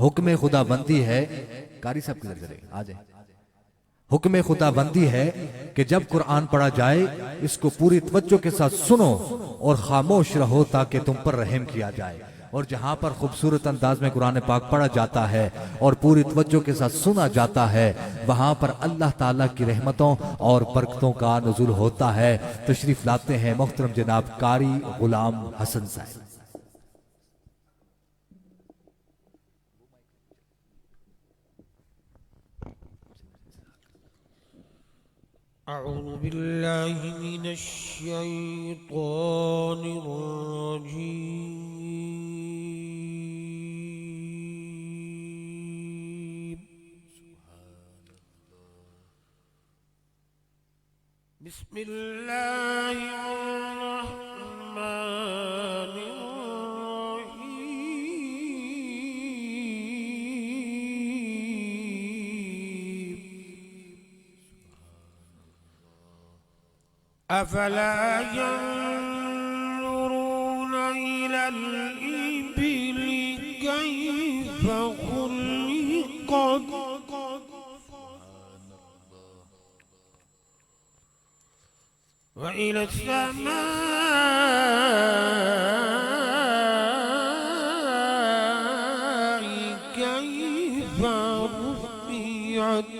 حکم خدا بندی ہے، قاری صاحب کدھر چلے آ جائیں، حکم خدا بندی ہے کہ جب قرآن پڑھا جائے اس کو پوری توجہ کے ساتھ سنو اور خاموش رہو تاکہ تم پر رحم کیا جائے۔ اور جہاں پر خوبصورت انداز میں قرآن پاک پڑھا جاتا ہے اور پوری توجہ کے ساتھ سنا جاتا ہے، وہاں پر اللہ تعالیٰ کی رحمتوں اور برکتوں کا نزول ہوتا ہے۔ تشریف لاتے ہیں محترم جناب قاری غلام حسن صاحب۔ أعوذ بالله من الشيطان الرجيم. بسم الله الرحمن الرحيم. أفلا ينظرون إلى الإبل كيف خلقت وإلى السماء كيف رفعت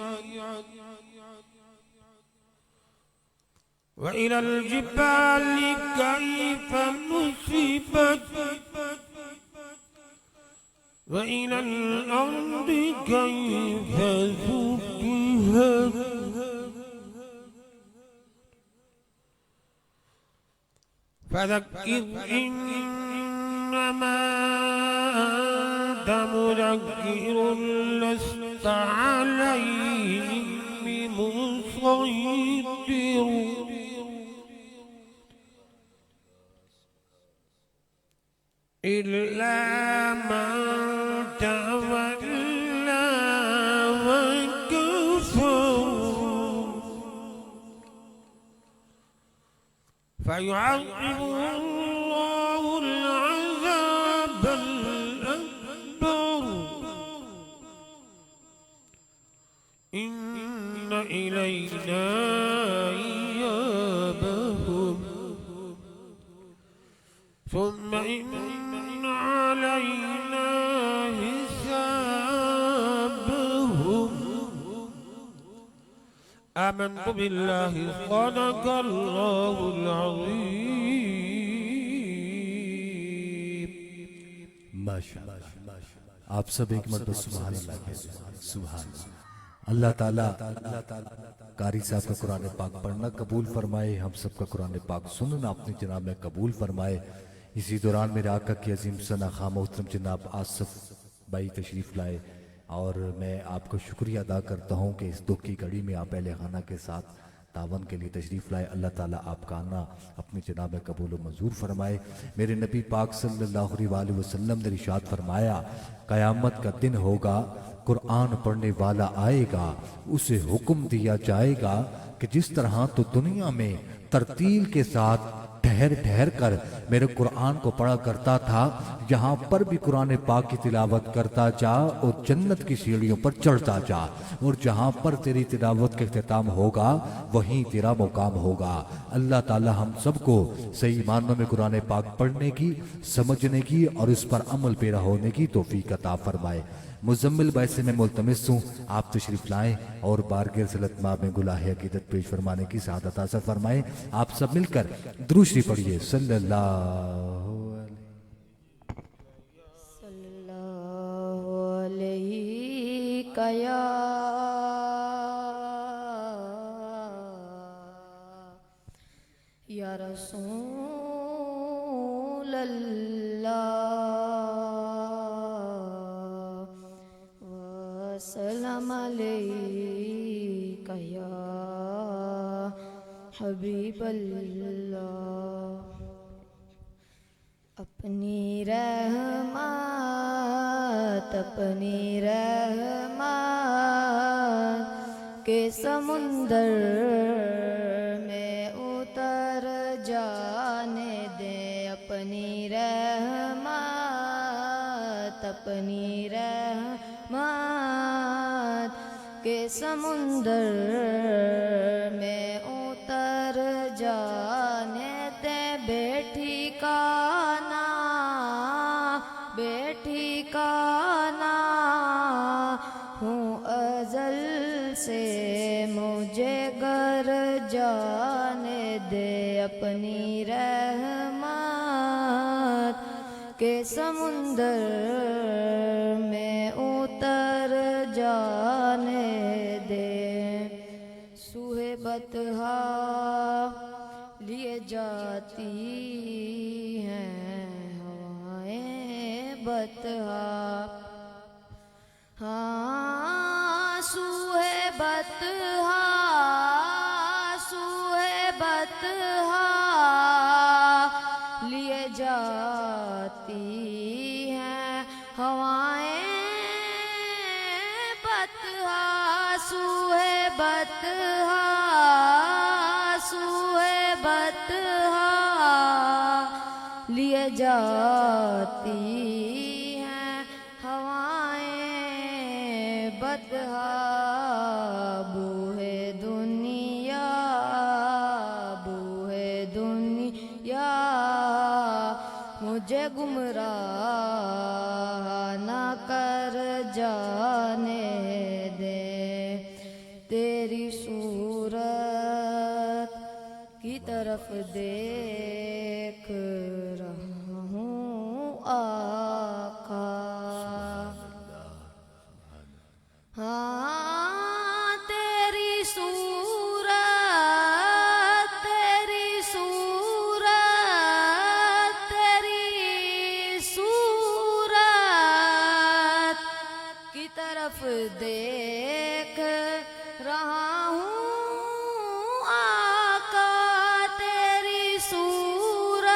وإلى الجبال كيف نصبت وإلى الأرض كيف سطحت فذكر إنما أنت مذكر لست عليهم بمسيطر إلا من تولى وكفر فيعذبه الله العذاب الأكبر إن إلينا إيابهم ثم إن علينا حسابهم. آمنت بالله صدق الله العظيم. ماشاءاللہ، آپ سب ایک مرتبہ سبحان اللہ کہتے ہیں۔ سبحان اللہ تعالیٰ قاری صاحب کا قرآن پاک پڑھنا قبول فرمائے، ہم سب کا قرآن پاک سننا اپنی جناب میں قبول فرمائے۔ اسی دوران میرے آقا کی عظیم ثنا خواہ محترم جناب آصف بھائی تشریف لائے، اور میں آپ کو شکریہ ادا کرتا ہوں کہ اس دکھ کی گھڑی میں آپ اہل خانہ کے ساتھ تعاون کے لیے تشریف لائے۔ اللہ تعالیٰ آپ کا آنا اپنی جناب میں قبول و منظور فرمائے۔ میرے نبی پاک صلی اللہ علیہ وسلم نے ارشاد فرمایا، قیامت کا دن ہوگا، قرآن پڑھنے والا آئے گا، اسے حکم دیا جائے گا کہ جس طرح تو دنیا میں ترتیل کے ساتھ ٹھہر ٹھہر کر میرے قرآن کو پڑھا کرتا تھا، یہاں پر بھی قرآن پاک کی تلاوت کرتا جا اور جنت کی سیڑھیوں پر چڑھتا جا، اور جہاں پر تیری تلاوت کا اختتام ہوگا وہیں تیرا مقام ہوگا۔ اللہ تعالی ہم سب کو صحیح معنوں میں قرآن پاک پڑھنے کی، سمجھنے کی اور اس پر عمل پیرا ہونے کی توفیق عطا فرمائے۔ مزمل بھائی سے میں ملتمس ہوں آپ تشریف لائیں اور بارگاہ رسالت مآب میں گلاہ عقیدت پیش فرمانے کی سعادت حاصل فرمائیں۔ آپ سب مل کر درود شریف پڑھیے، صلی اللہ علیہ یا رسول اللہ وسلم علیکہ یا حبیب اللہ۔ اپنی رحمت کے سمندر میں اتر جانے دے، اپنی رحمت کے سمندر میں اتر جانے دے بے ٹھکانا ہوں ازل سے مجھے گر جانے دے اپنی رحمت کے سمندر میں اتر جانے دے سوئے بطحا لیے جاتی ہیں ہوائیں بطحا ہاں سوئے بطحا لیے جاتی ہیں ہوائیں بطحا سوئے بطحا لیے جاتی ہیں ہوائیں بطحا بوئے دنیا مجھے گمراہ نہ کر جانے دے تیری صورت کی طرف دیکھ رہا ہوں آقا ہاں تیری صورت کی طرف دیکھ رہا ہوں آقا تیری صورت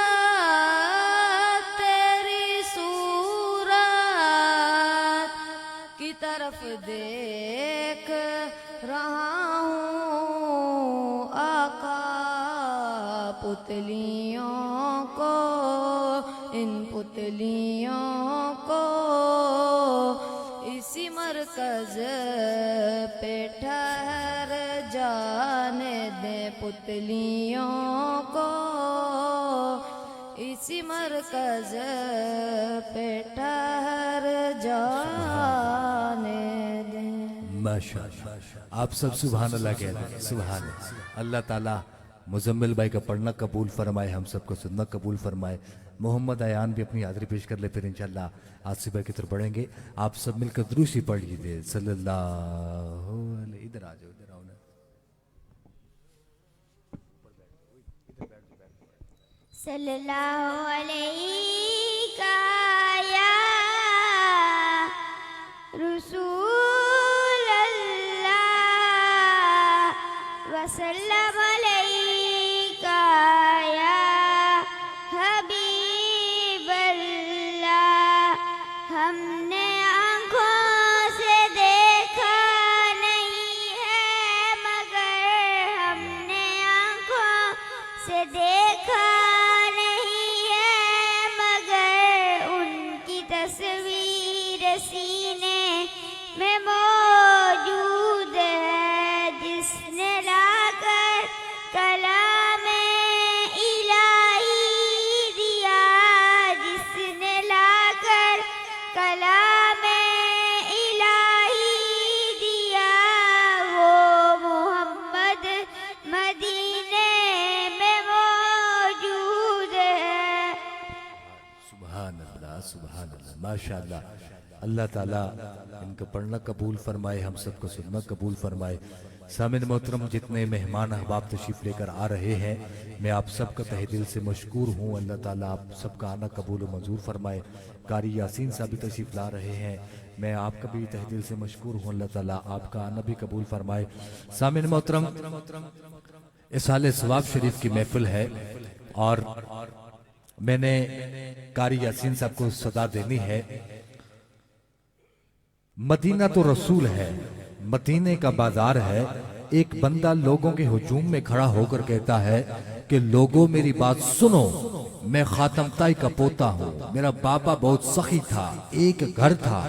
کی طرف دیکھ رہا ہوں آقا ان پتلیوں کو اسی مرکز پہ ٹھہر جانے دیں پتلیوں کو اسی مرکز پہ ٹھہر جانے دیں ماشاءاللہ آپ سب سبحان اللہ کہہ رہے ہیں سبحان اللہ اللہ تعالیٰ مزمل بھائی کا پڑھنا قبول فرمائے ہم سب کو سننا قبول فرمائے محمد ایان بھی اپنی حاضری پیش کر لے پھر انشاءاللہ آصف بھائی کی طرف بڑھیں گے آپ سب مل کر دروشی پڑھ لیجیے صلی اللہ علیہ ادھر آ جاؤ ادھر آؤ نا صلی اللہ علیہ یا رسول اللہ وسلم علیکہ یا حبیب اللہ ہم نے آنکھوں سے دیکھا نہیں ہے مگر ہم نے آنکھوں سے دیکھا نہیں ہے مگر ان کی تصویر سینے میں موجود ہے جس نے لا کر کلام الہی دیا جس نے لا کر کلام الہی دیا وہ محمد مدینے میں موجود ہے سبحان اللہ ماشاءاللہ اللہ تعالیٰ ان کا پڑھنا قبول فرمائے ہم سب کو سننا قبول فرمائے سامعین محترم جتنے مہمان احباب تشریف لے کر آ رہے ہیں میں آپ سب کا تہ دل سے مشکور ہوں اللہ تعالیٰ آپ سب کا آنا قبول و منظور فرمائے قاری یاسین صاحب بھی تشریف لا رہے ہیں میں آپ کا بھی تہ دل سے مشکور ہوں اللہ تعالیٰ آپ کا آنا بھی قبول فرمائے سامعین محترم اصحال ثواب شریف کی محفل ہے اور میں نے قاری یاسین صاحب کو صدا دینی ہے مدینہ تو رسول ہے مدینے کا بازار ہے ایک بندہ لوگوں کے ہجوم میں کھڑا ہو کر کہتا ہے کہ لوگوں میری بات سنو میں خاتم تائی کا پوتا ہوں میرا بابا بہت سخی تھا ایک گھر تھا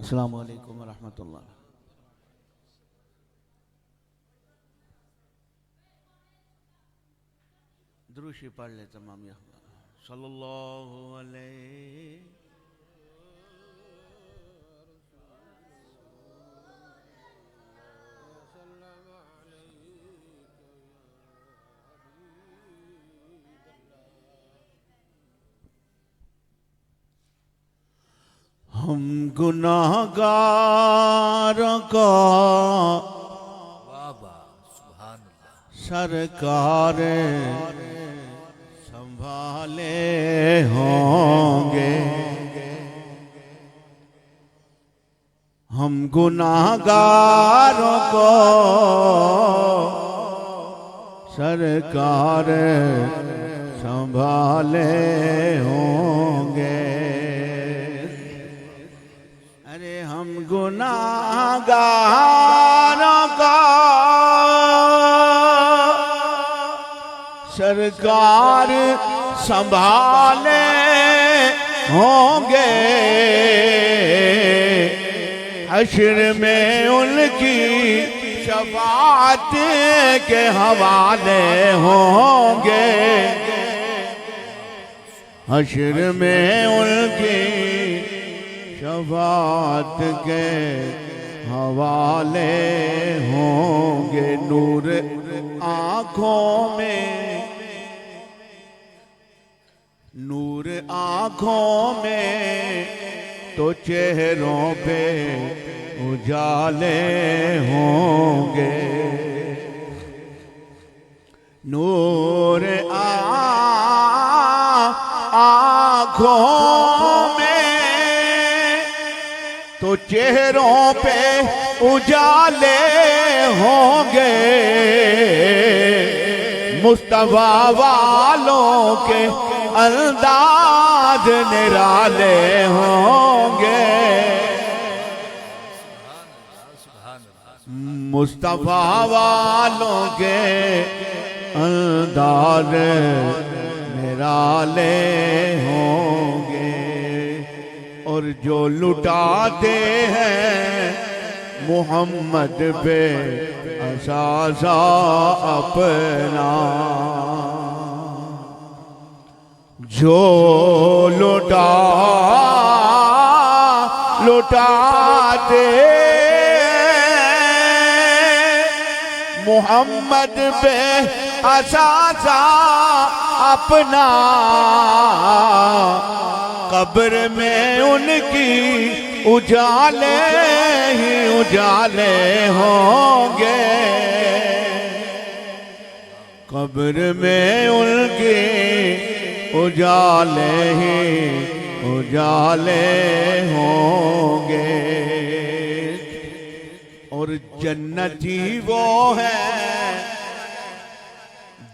السلام علیکم ورحمۃ اللہ. دروشی پڑھ لے تمام یا صلی اللہ علیہ. ہم گناہگاروں کو سرکار سنبھالے ہوں گے. ہم گناہگاروں کو سرکار سنبھالے ہوں گے. ارے ہم گناہگاروں کو سرکار سنبھالے ہوں گے. حشر میں ان کی شفاعت کے حوالے ہوں گے. حشر میں ان کی شفاعت کے حوالے ہوں گے. نور آنکھوں میں نور آنکھوں میں تو چہروں پہ اجالے ہوں گے. نور آنکھوں میں تو چہروں پہ اجالے ہوں گے. مصطفیٰ والوں کے انداز نرالے ہوں گے. مصطفیٰ والوں کے انداز نرالے ہوں گے. اور جو لٹاتے ہیں محمد پہ اثاثہ اپنا، جو لٹاتے محمد پہ اثاثہ اپنا، قبر میں ان کی اجالے ہی اجالے ہوں گے. قبر میں ان کی اجالے ہی اجالے ہوں گے. اور جنتی وہ ہے،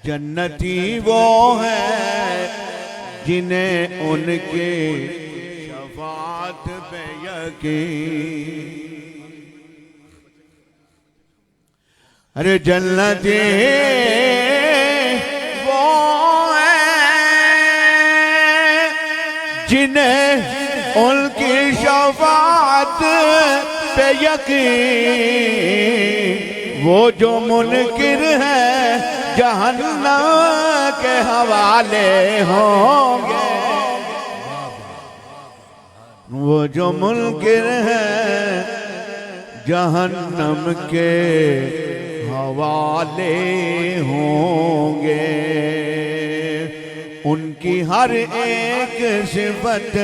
جنتی وہ ہے جنہیں ان کے شفاعت پہ یقین. ارے جنتی وہ ہیں جنہیں ان کی شفاعت پہ یقین. وہ جو منکر ہے جہنم کے حوالے ہوں گے. وہ جو منکر ہے جہنم کے حوالے ہوں گے. ان کی ہر ایک صفت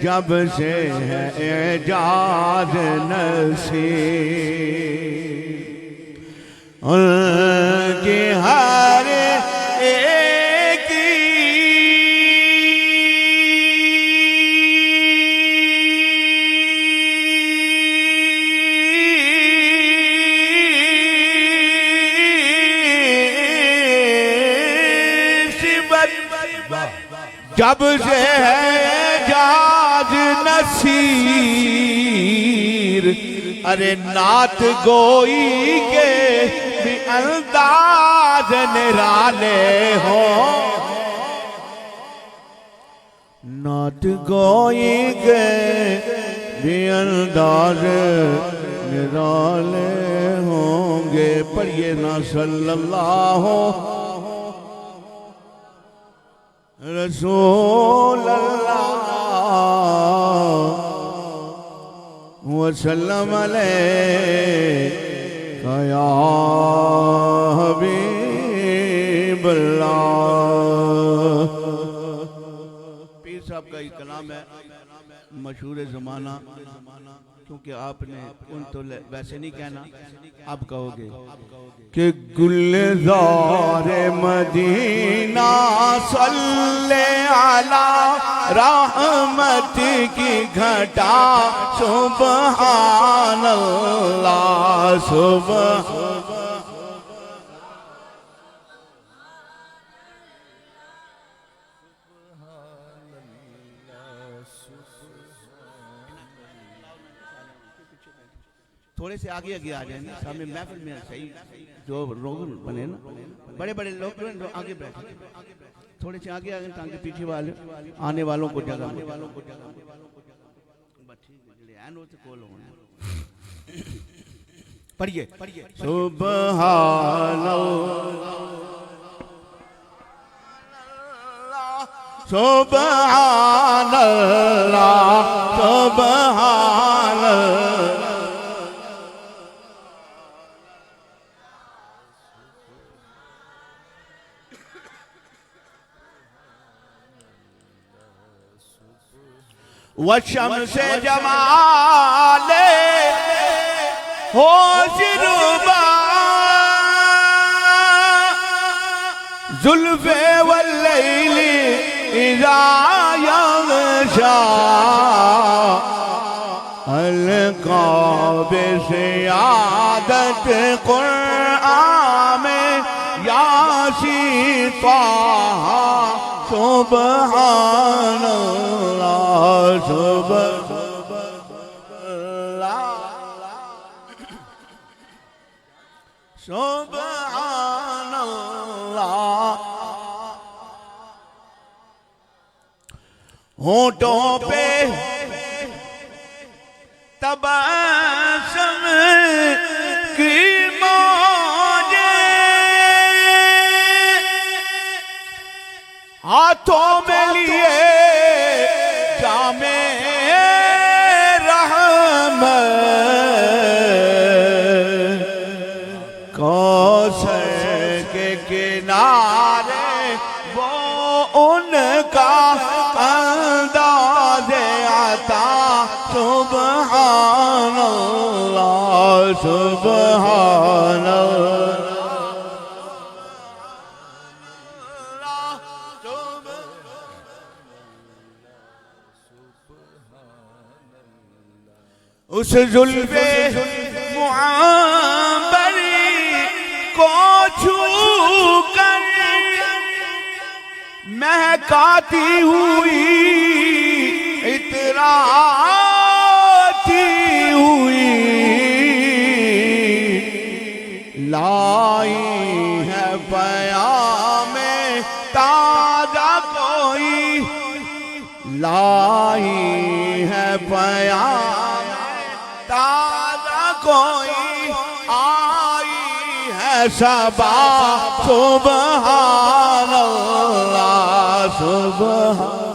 جب سے ہے اعجاز نصیب، ان کی ہر ایک جب سے ہے اعجاز نصیر. ارے نعت گوئی کے بھی انداز نرالے ہوں. نعت گوئی کے بھی انداز نرالے ہوں گے. پڑھیے نا صلی اللہ رسول اللہ وسلم علیہ یا حبیب اللہ. پیر صاحب کا ایک کلام ہے مشہور زمانہ, کیونکہ آپ نے ان تو ویسے نہیں کہنا, اب کہو گے کہ گلزار مدینہ صلی علی رحمت کی گھٹا سبحان اللہ سبحان. تھوڑے سے آگے آگے آ جائیں نا, سامنے محفل میں صحیح جو لوگ بنے نا, بڑے بڑے لوگ جو آگے بیٹھے, تھوڑے سے آگے آگے تاکہ پیچھے والے آنے والوں کو جگہ ملے. پڑھیے سبحان اللہ سبحان اللہ سبحان اللہ. وَالشَّمْسِ جَمَالِ حُسْنُبَا زُلْفِ وَاللَّيْلِ إِذَا يَغْشَى أَلْقَى بِسِيَادَةِ قُرْآنِ يَاسِين طه سبحان اللہ سبحان اللہ. ہونٹوں پہ تبسم کی ہاتھوں میں لیے جام رحمت, کوثر کے کنارے وہ ان کا انداز عطا سبحان اللہ سبحان اللہ. اس زلف معبری کو چھو کر مہکاتی ہوئی اتراتی ہوئی لائی ہے پیام تازہ کوئی, لائی ہے پیام تازہ کوئی, آئی ہے صبا سبحان اللہ سبحان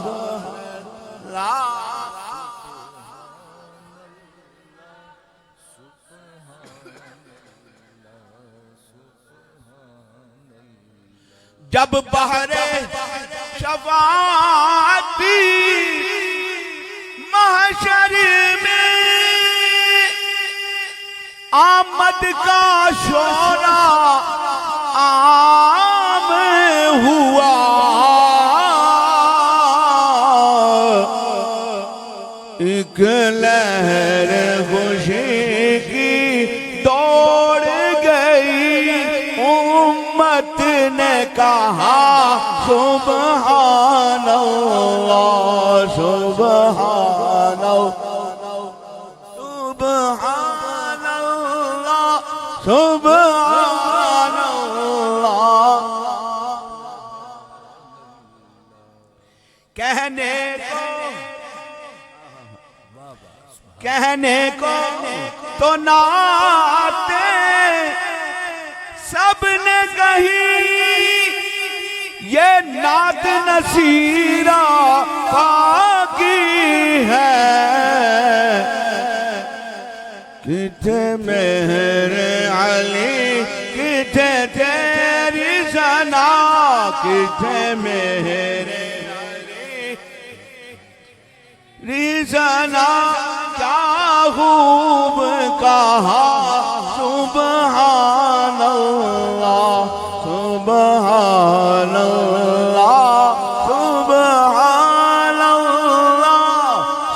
اللہ. جب بحر شفاعت محشر میں آمد کا شورا عام ہوا, ایک لہر خوشی کی دوڑ گئی, امت نے کہا سبحان اللہ سبحان اللہ سبحان اللہ سبحان اللہ. کہنے کو کہنے کو تو نہ آتے سب نے کہی یہ نعت نصیرہ کی ہے کتھے مہر علی کتھے تیری ثنا کتھے مہر علی ثنا کیا خوب کہا سبحان اللہ سبحان اللہ سبحان اللہ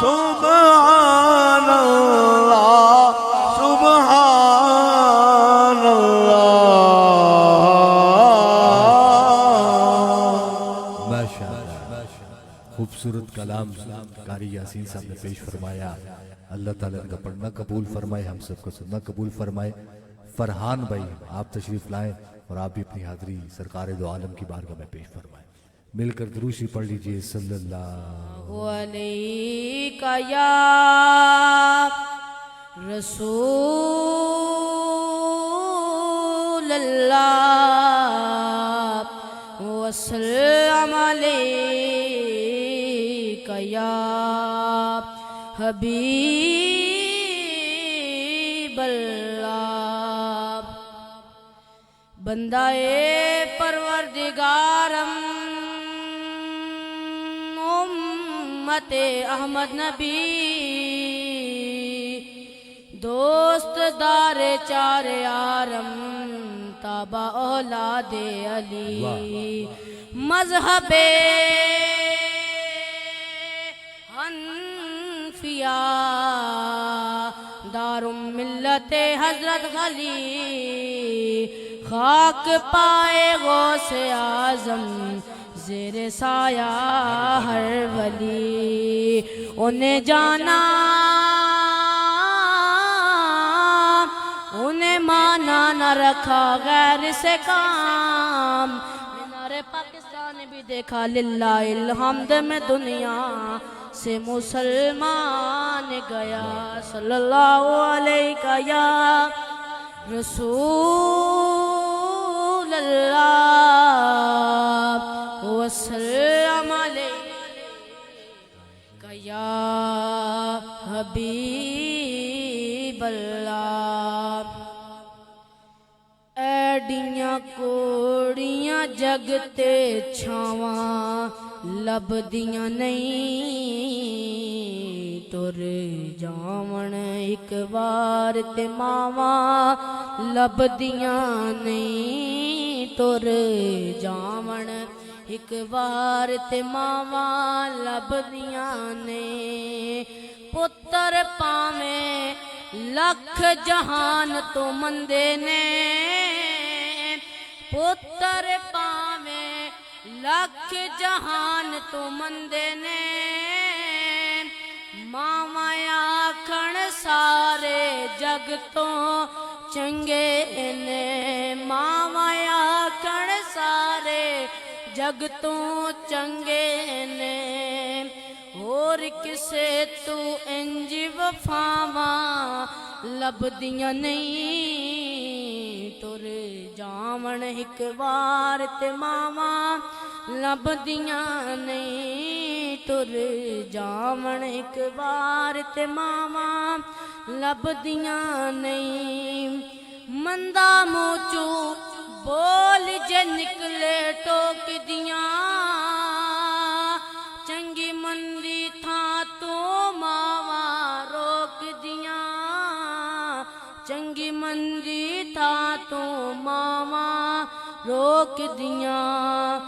سبحان اللہ سبحان اللہ ماشاءاللہ خوبصورت کلام قاری یاسین صاحب نے پیش فرمایا. اللہ تعالیٰ کا پڑھنا قبول فرمائے, ہم سب کو سننا قبول فرمائے. فرحان بھائی آپ تشریف لائیں اور آپ بھی اپنی حاضری سرکار دو عالم کی بارگاہ میں پیش فرمائیں. مل کر دروشی پڑھ لیجئے صلی اللہ علیکہ یا رسول اللہ وسلم علیکہ یا حبیب اللہ. بندہ پروردگارم امت احمد نبی دوست دار چار یارم تابع اولاد علی مذہب دارم ملت حضرت غلی خاک پائے غوث اعظم زیر سایہ ہر ولی. انہیں جانا انہیں مانا نہ رکھا غیر سے کام. مینار پاکستان بھی دیکھا للہ الحمد میں دنیا سے مسلمان گیا. صلی اللہ علیہ یا رسول اللہ وسلم علیہ یا حبیب اللہ. ایڈیاں کوڑیاں جگتے چھاواں لب دیاں نہیں تر جاون ایک بار تے ماواں لب دیاں نہیں تر جاون ایک بار تے ماواں لب دیاں نہیں. پتر پاویں لکھ جہان تو مندے نے پتر پاویں لکھ جہان تو مندے نے ماواں آکھن سارے جگ تو چنگے نے ماواں آکھن سارے جگ تو چنگے نے اور کسے تو انج وفاواں لبدیاں نہیں تر جاون ایک بار تے ماواں لبدیاں نہیں تر جاون ایک بار تے ماواں لبدیاں نہیں. مندہ موچو بول جے نکلے ٹوک دیاں چنگی مندی تھا تو ماواں روک دیاں چنگی مندی تھا تو ماواں روک دیاں.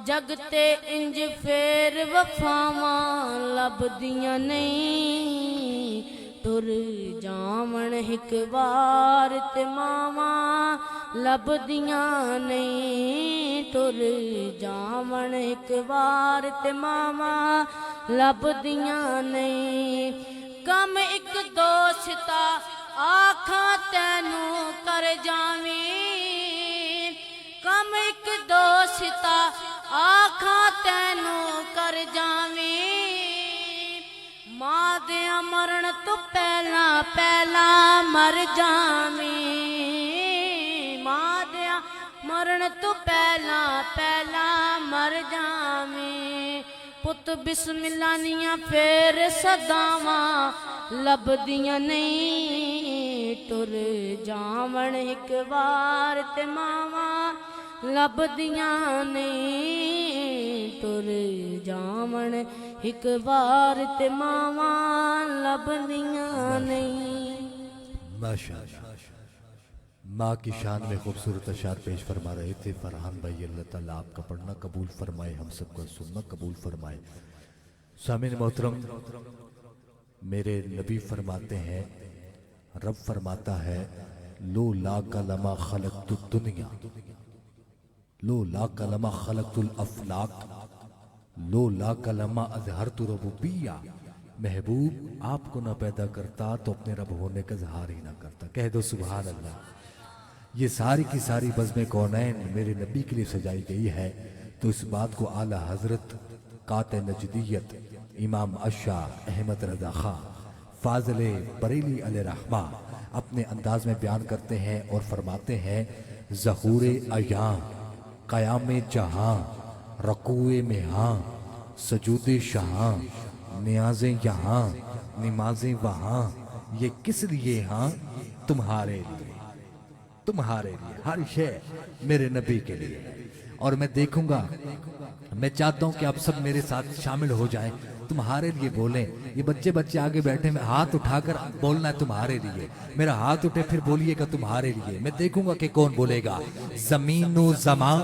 جگتے انج پھر وفاواں لبدیاں نہیں تر جاون ایک بار تے ماواں لبدیاں نہیں تر جاون ایک بار تے ماواں لبدیاں نہیں. کم ایک دوستا آکھاں تینوں کر جاویں کم ایک دوستا آکھاں تینوں کر جاویں ماں دیا مرن تو پہلا پہلا مر جاویں ماں دیا مرن تو پہلا پہلا مر جاویں پت بسم اللہ نیاں پھر صداواں لب دیاں نہیں ٹر جاون ایک بار تے ماواں لب دیاں نہیں ٹر جاون ایک بار تے ماواں لب دیاں نہیں. ماشاءاللہ. ماں کی شان میں خوبصورت اشعار پیش فرما رہے تھے فرحان بھائی. اللہ تعالیٰ آپ کا پڑھنا قبول فرمائے, ہم سب کا سننا قبول فرمائے. سامعین محترم, میرے نبی فرماتے ہیں, رب فرماتا ہے لولا لما خلقت الدنیا لولا لما خلقت الافلاق لولا لما اظہرت ربوبیہ. محبوب آپ کو نہ پیدا کرتا تو اپنے رب ہونے کا اظہار ہی نہ کرتا. کہہ دو سبحان اللہ. یہ ساری کی ساری بزم کونین میرے نبی کے لیے سجائی گئی ہے, تو اس بات کو اعلیٰ حضرت قاطع نجدیت امام اشاہ احمد رضا خان فاضل بریلی علیہ رحمہ اپنے انداز میں بیان کرتے ہیں اور فرماتے ہیں ظہور ایاں قیام جہاں رکوع مہاں سجود شہاں نیازیں یہاں نمازیں وہاں یہ کس لیے ہاں تمہارے لیے تمہارے لیے. ہر شے میرے نبی کے لیے ہے. اور میں دیکھوں گا, میں چاہتا ہوں کہ آپ سب میرے ساتھ شامل ہو جائیں, تمہارے لیے بولیں. یہ بچے آگے بیٹھے میں ہاتھ اٹھا کر بولنا ہے تمہارے لیے. میرا ہاتھ اٹھے پھر بولیے گا تمہارے لیے. میں دیکھوں گا کہ کون بولے گا. زمین و زمان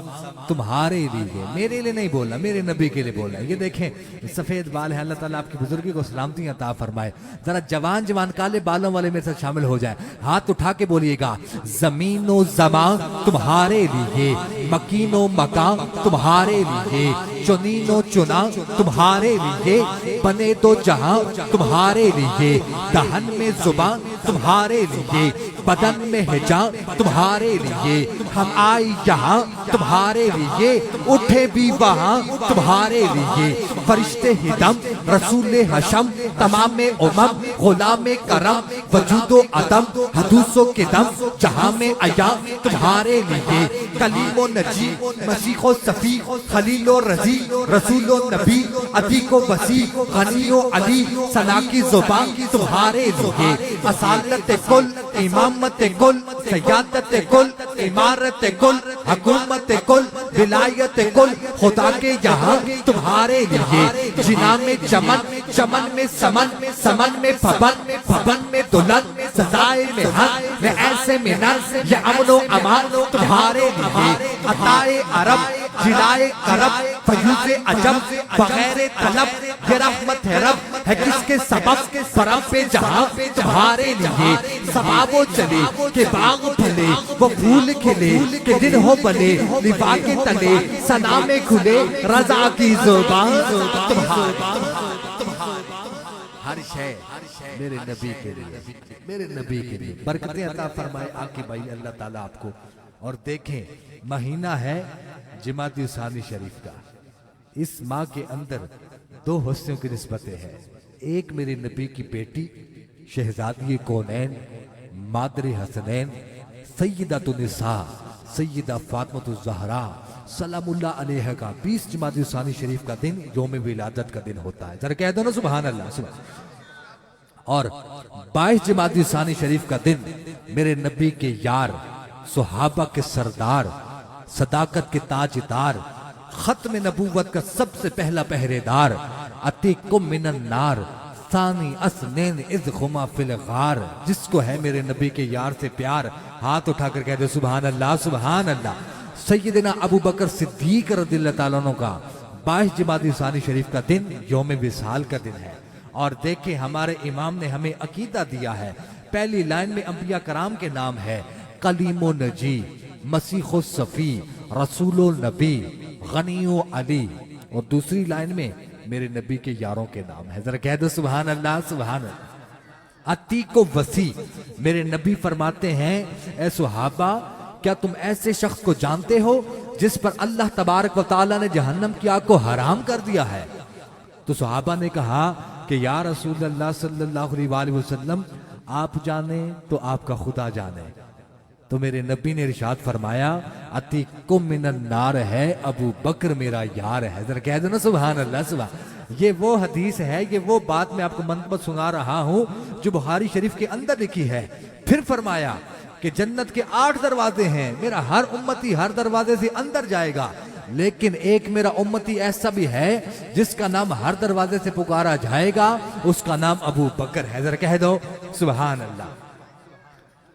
تمہارے لیے, میرے لیے نہیں بولنا, میرے نبی کے لیے بولنا. یہ دیکھیں سفید بال ہے, اللہ تعالیٰ آپ کی بزرگی کو سلامتی عطا فرمائے. ذرا جوان کالے بالوں والے میرے ساتھ شامل ہو جائیں. ہاتھ اٹھا کے بولیے گا زمین و زمان تمہارے لیے, مکین و مکان تمہارے لیے, چنین و چنا تمہارے لیے, بنے تو جہاں تمہارے لیے, دہن میں زبان تمہارے لیے, بدن میں حجاں تمہارے لیے, ہم آئی یہاں تمہارے لیے, اٹھے بھی وہاں تمہارے لیے, فرشتے ہدم رسول حشم تمام امم غلام کرم وجود و عدم حدوث و قدم جہاں میں عیاں تمہارے لیے, کلیم و نجی مسیح و صفی خلیل و رضی رسول و نبی عتیق و وسیع غنی و علی ثنا کی زبان تمہارے لیے, اصالت کل امامت کل سیادت کل امارت کل حکومت کل ولایت کل خدا کے یہاں تمہارے لیے, جنا میں چمن چمن میں سمن سمن میں پھبن پھبن میں دلہن سزائے میں ہن میں ایسے منن یہ امن و امان تمہارے لیے, عطائے عرب جلائے کرب فیوز عجب بغیر طلب یہ رحمت ہے رب ہے کس کے سبب فرم پہ جہاں تمہارے لیے, ثواب و چلے کہ باغ پھلے وہ پھول کھلے کہ دن ہو بنے لبا کے تلے ثنا میں کھلے رضا کی زبان تمہارے. ہر شے میرے نبی کے لیے, میرے نبی کے لیے. برکتیں عطا فرمائے آقی بھائی اللہ تعالیٰ آپ کو. اور دیکھیں مہینہ ہے جمادی ثانی شریف کا, اس ماہ کے اندر دو حسنوں کی نسبتیں ہیں. ایک میرے نبی کی بیٹی شہزادی کونین مادر حسنین سیدۃ النساء سیدہ فاطمہ الزہرا سلام اللہ علیہ کا 20 جمادی ثانی شریف کا دن یوم ولادت کا دن ہوتا ہے. ذرا کہہ دو نا سبحان اللہ. اور 22 جمادی ثانی شریف کا دن میرے نبی کے یار صحابہ کے سردار صداقت کے تاجدار ختم نبوت کا سب سے پہلا پہرے دار عتیقم من النار ثانی اسنین اذ خما فی الغار, جس کو ہے میرے نبی کے یار سے پیار ہاتھ اٹھا کر کہہ دے سبحان اللہ سبحان اللہ. سیدنا ابو بکر صدیق رضی اللہ تعالیٰ عنہ کا 22 جمادی ثانی شریف کا دن یوم وصال کا دن ہے. اور دیکھیں ہمارے امام نے ہمیں عقیدہ دیا ہے, پہلی لائن میں انبیاء کرام کے نام ہے, کلیم و نجی مسیح و صفی رسول و نبی غنی و علی, اور دوسری لائن میں میرے نبی کے یاروں کے نام ہے. ذرا کہہ دو سبحان اللہ سبحان اللہ. عتیق و وسیع میرے نبی فرماتے ہیں اے صحابہ کیا تم ایسے شخص کو جانتے ہو جس پر اللہ تبارک و تعالیٰ نے جہنم کی آگ کو حرام کر دیا ہے؟ تو صحابہ نے کہا کہ یا رسول اللہ صلی اللہ علیہ وسلم آپ جانے تو آپ کا خدا جانے. تو میرے نبی نے ارشاد فرمایا عتیقم من النار ہے ابو بکر میرا یار ہے. ذرا کہہ دو نا سبحان اللہ. سبحان. یہ وہ حدیث ہے, یہ وہ بات میں آپ کو منقبت سنا رہا ہوں جو بخاری شریف کے اندر لکھی ہے. پھر فرمایا کہ جنت کے 8 دروازے ہیں, میرا ہر امتی ہر دروازے سے اندر جائے گا, لیکن ایک میرا امتی ایسا بھی ہے جس کا نام ہر دروازے سے پکارا جائے گا, اس کا نام ابو بکر ہے. ذرا کہہ دو سبحان اللہ.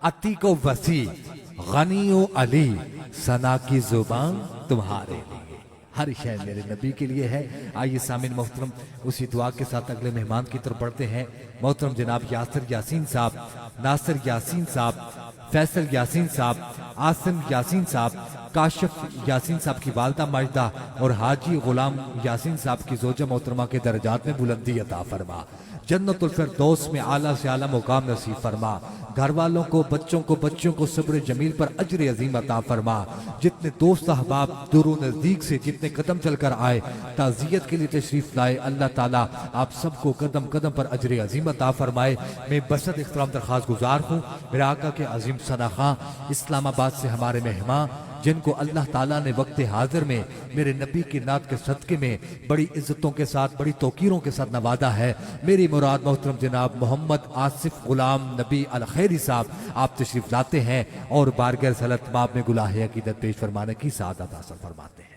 عتیق و وسیع, غنی و علی, ثنا کی زبان تمہارے لیے. ہر شے میرے نبی کے لیے ہے. آئیے سامعین محترم اسی دعا کے ساتھ اگلے مہمان کی طرف بڑھتے ہیں. محترم جناب یاسر یاسین صاحب, ناصر یاسین صاحب, فیصل یاسین صاحب, عاصم یاسین صاحب, کاشف یاسین صاحب کی والدہ ماجدہ اور حاجی غلام یاسین صاحب کی زوجہ محترمہ کے درجات میں بلندی عطا فرما. جنت الفردوس میں اعلیٰ سے اعلیٰ مقام نصیب فرما. گھر والوں کو, بچوں کو صبر جمیل پر اجر عظیم عطا فرما. جتنے دوست احباب دور و نزدیک سے جتنے قدم چل کر آئے تعزیت کے لیے تشریف لائے, اللہ تعالیٰ آپ سب کو قدم قدم پر اجر عظیم عطا فرمائے. میں بسط احترام درخواست گزار ہوں میرے آقا کے عظیم ثنا خاں اسلام آباد سے ہمارے مہمان, جن کو اللہ تعالیٰ نے وقت حاضر میں میرے نبی کی نعت کے صدقے میں بڑی عزتوں کے ساتھ, بڑی توقیروں کے ساتھ نوازا ہے. میری مراد محترم جناب محمد آصف غلام نبی الخیری صاحب, آپ تشریف لاتے ہیں اور بارگاہ رسالت مآب میں گلاہ عقیدت پیش فرمانے کی سعادت حاصل فرماتے ہیں.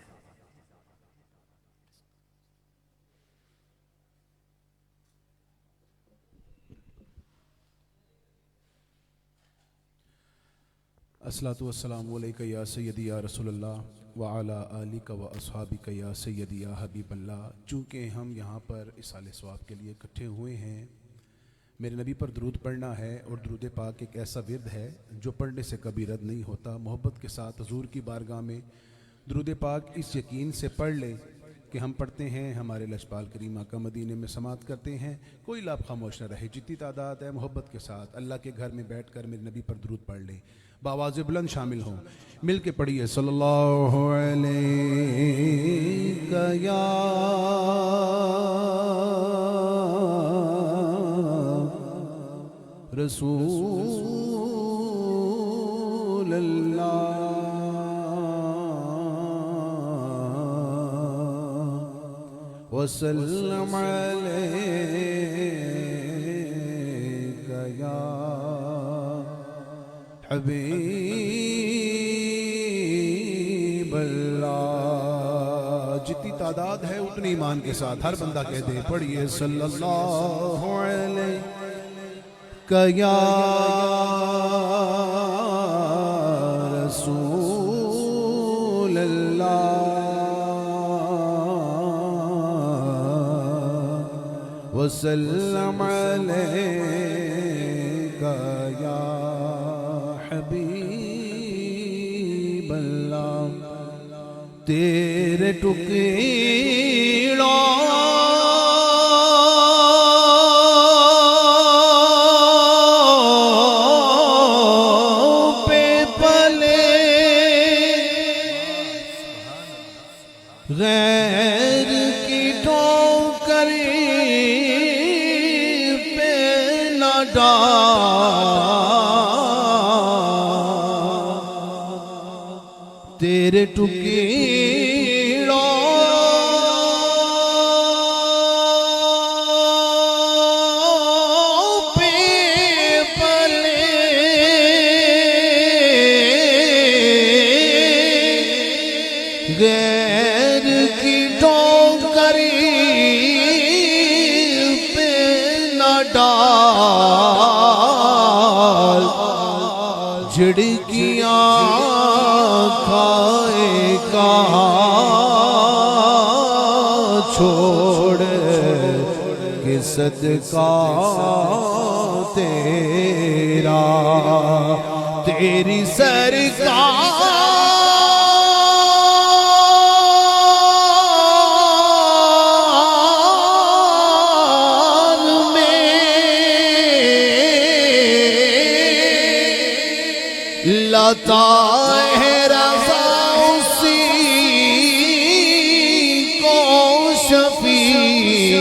الصلاۃ والسلام علیکہ یا سیدی یا رسول اللہ وعلی آلک و اصحابک یا سیدی یا حبیب اللہ. چونکہ ہم یہاں پر اصال ثواب کے لیے اکٹھے ہوئے ہیں, میرے نبی پر درود پڑھنا ہے, اور درود پاک ایک ایسا ورد ہے جو پڑھنے سے کبھی رد نہیں ہوتا. محبت کے ساتھ حضور کی بارگاہ میں درود پاک اس یقین سے پڑھ لیں کہ ہم پڑھتے ہیں, ہمارے لجپال کریم آقا مدینے میں سماعت کرتے ہیں. کوئی لب خاموش نہ رہے, جتنی تعداد ہے محبت کے ساتھ اللہ کے گھر میں بیٹھ کر میرے نبی پر درود پڑھ لیں. بآواز بلند شامل ہوں, مل کے پڑھیے صلی اللہ علیہ یا رسول اللہ وسلم علیک یا حبیب اللہ. جتنی تعداد ہے اتنی ایمان کے ساتھ ہر بندہ کہہ دے, پڑھیے صلی اللہ علیہ یا رسول اللہ وسلم علیک یا حبیب اللہ. تیرے ٹکڑوں پہ پلے غیر کی ٹھوکری پہ نہ ڈال. تیرے ٹکڑوں پہ پلے غیر کی ٹھوکری پہ نہ ڈال. جھڑکیاں کھائے کہاں چھوڑ کے صدقہ تیرا, تیری سرکار لتا ہے رضا اسی کو شفیع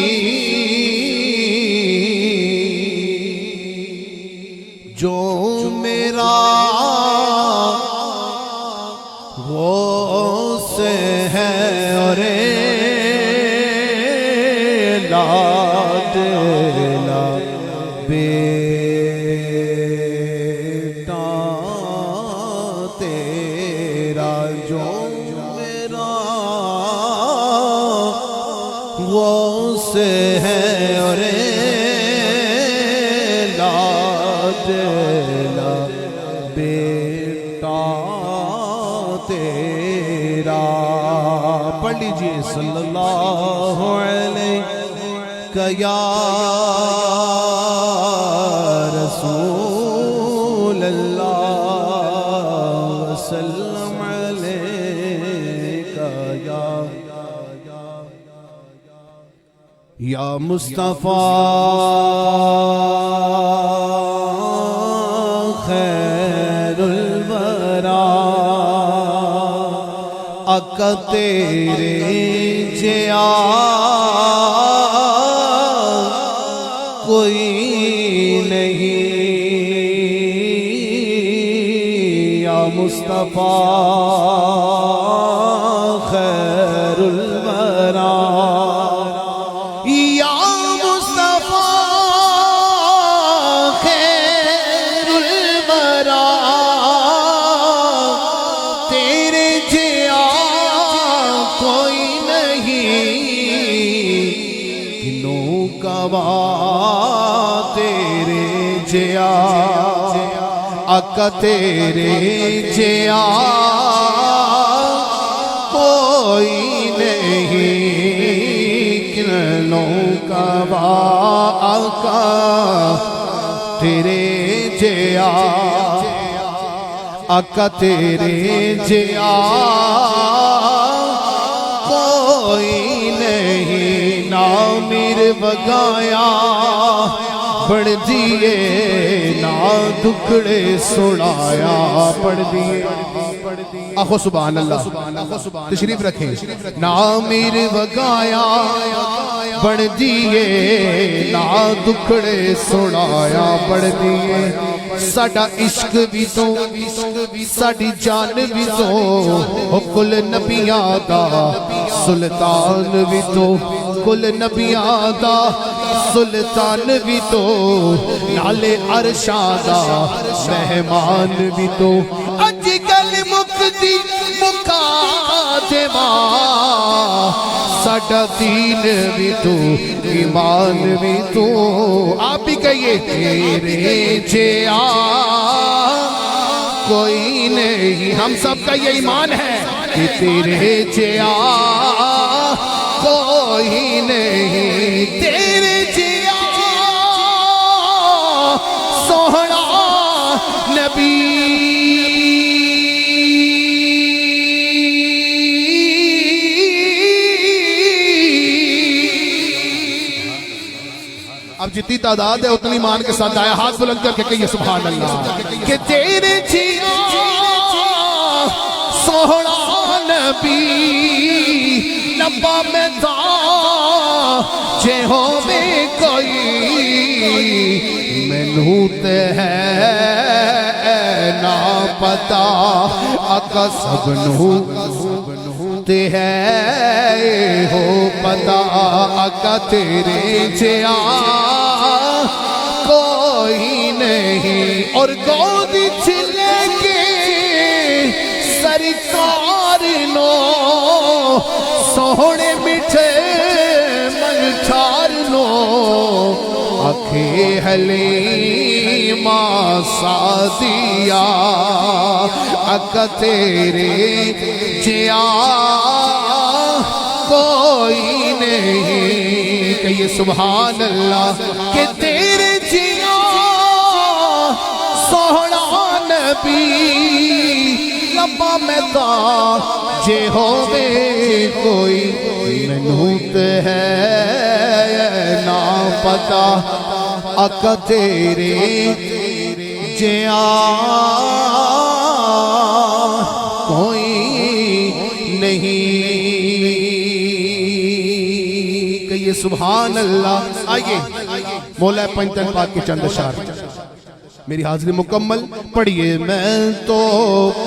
جو میرا غوث ہے اور لاڈلا بیٹا تیرا، جو میرا غوث ہے اور لاڈلا بیٹا تیرا۔ پڑھ لیجئے صلی اللہ علیہ یا رسول اللہ وسلم علیکہ یا مصطفیٰ خیر الورا، آقا تیرے جیا کوئی نہیں، یا مصطفیٰ خیر الورا، یا مصطفیٰ خیر الورا، تیرے جیا کوئی نہیں، کنوں کا تیرے جیا، آقا تیرے جیا کوئی نہیں، کنوں کا آقا تیرے جیا، آقا تیرے جیا کوئی نہیں، نا میر بگایا پڑھ دیئے نا دکڑے سڑایا، پڑھ دیئے آخو سبحان اللہ، تشریف رکھیں، نا میر بگایا پڑھ دیئے نا دکڑے سڑایا، پڑھ دیئے ساڑا عشق بھی تو ساڑی جان بھی تو، کل نبیاں دا سلطان بھی تو، کل نبیاں دا سلطان بھی تو، نالے عرشاں دا مہمان بھی تو، اج گل مکدی مکا دیوا، ساڑا دین بھی تو ایمان بھی تو، آپ بھی کہیے تیرے جیا کوئی نہیں، ہم سب کا یہ ایمان ہے کہ تیرے جیا کوئی نہیں، تیرے جیا سوہنا نبی اب جتنی تعداد ہے اتنی مان کے ساتھ آیا، ہاتھ بلند کر کے کہیے سبحان اللہ، کہ تیرے جیا سوہنا نبی نبا میں دا جے ہو میں کوئی منہوتے ہے نا پتا، آقا سب نہوتے ہے ہو پتا، آقا تیرے جیا کوئی نہیں، اور گودی چھلے کے سرکار نو سوہنے مٹھے من چھار نو، آنکھیں حلیمہ سادیا، آقا تیرے جیا کوئی نہیں، کہیے سبحان اللہ، کہ تیرے جیا سوہنا نبی لبا میں دا جے ہووے کوئی منوت ہے نا پتا، آقا تیرے جیا کوئی نہیں، کہیے سبحان اللہ۔ آئیے مولا پنجتن پاک کے چند اشعار میری حاضری مکمل پڑھیے میں تو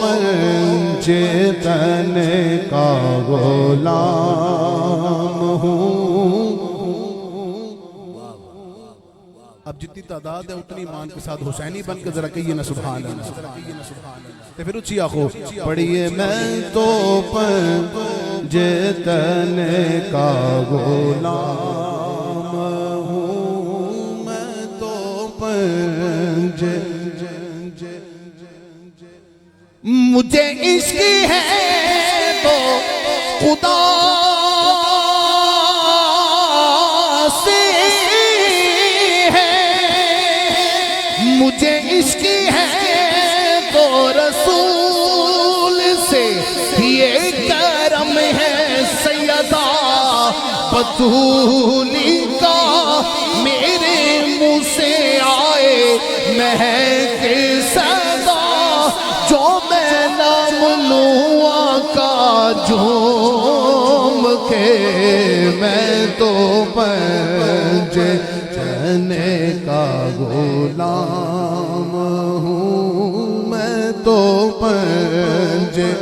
پنجے تنے کا غلام ہوں. اب جتنی تعداد ہے اتنی ایمان کے ساتھ حسینی بن کے ذرا کہیے نا سبحان اللہ. تو پھر اچھی آخو پڑھیے میں تو پنجے تنے کا غلام ہوں. میں تو پنجے مجھے عشق ہے تو خدا سے ہے. مجھے عشق ہے تو رسول سے یہ کرم ہے. سیدہ بطولی کا میرے منہ سے آئے مہک صدا جو میں نام لوں آقا جھوم کے. میں تو پنجے تنے کا غلام ہوں. میں تو پنجے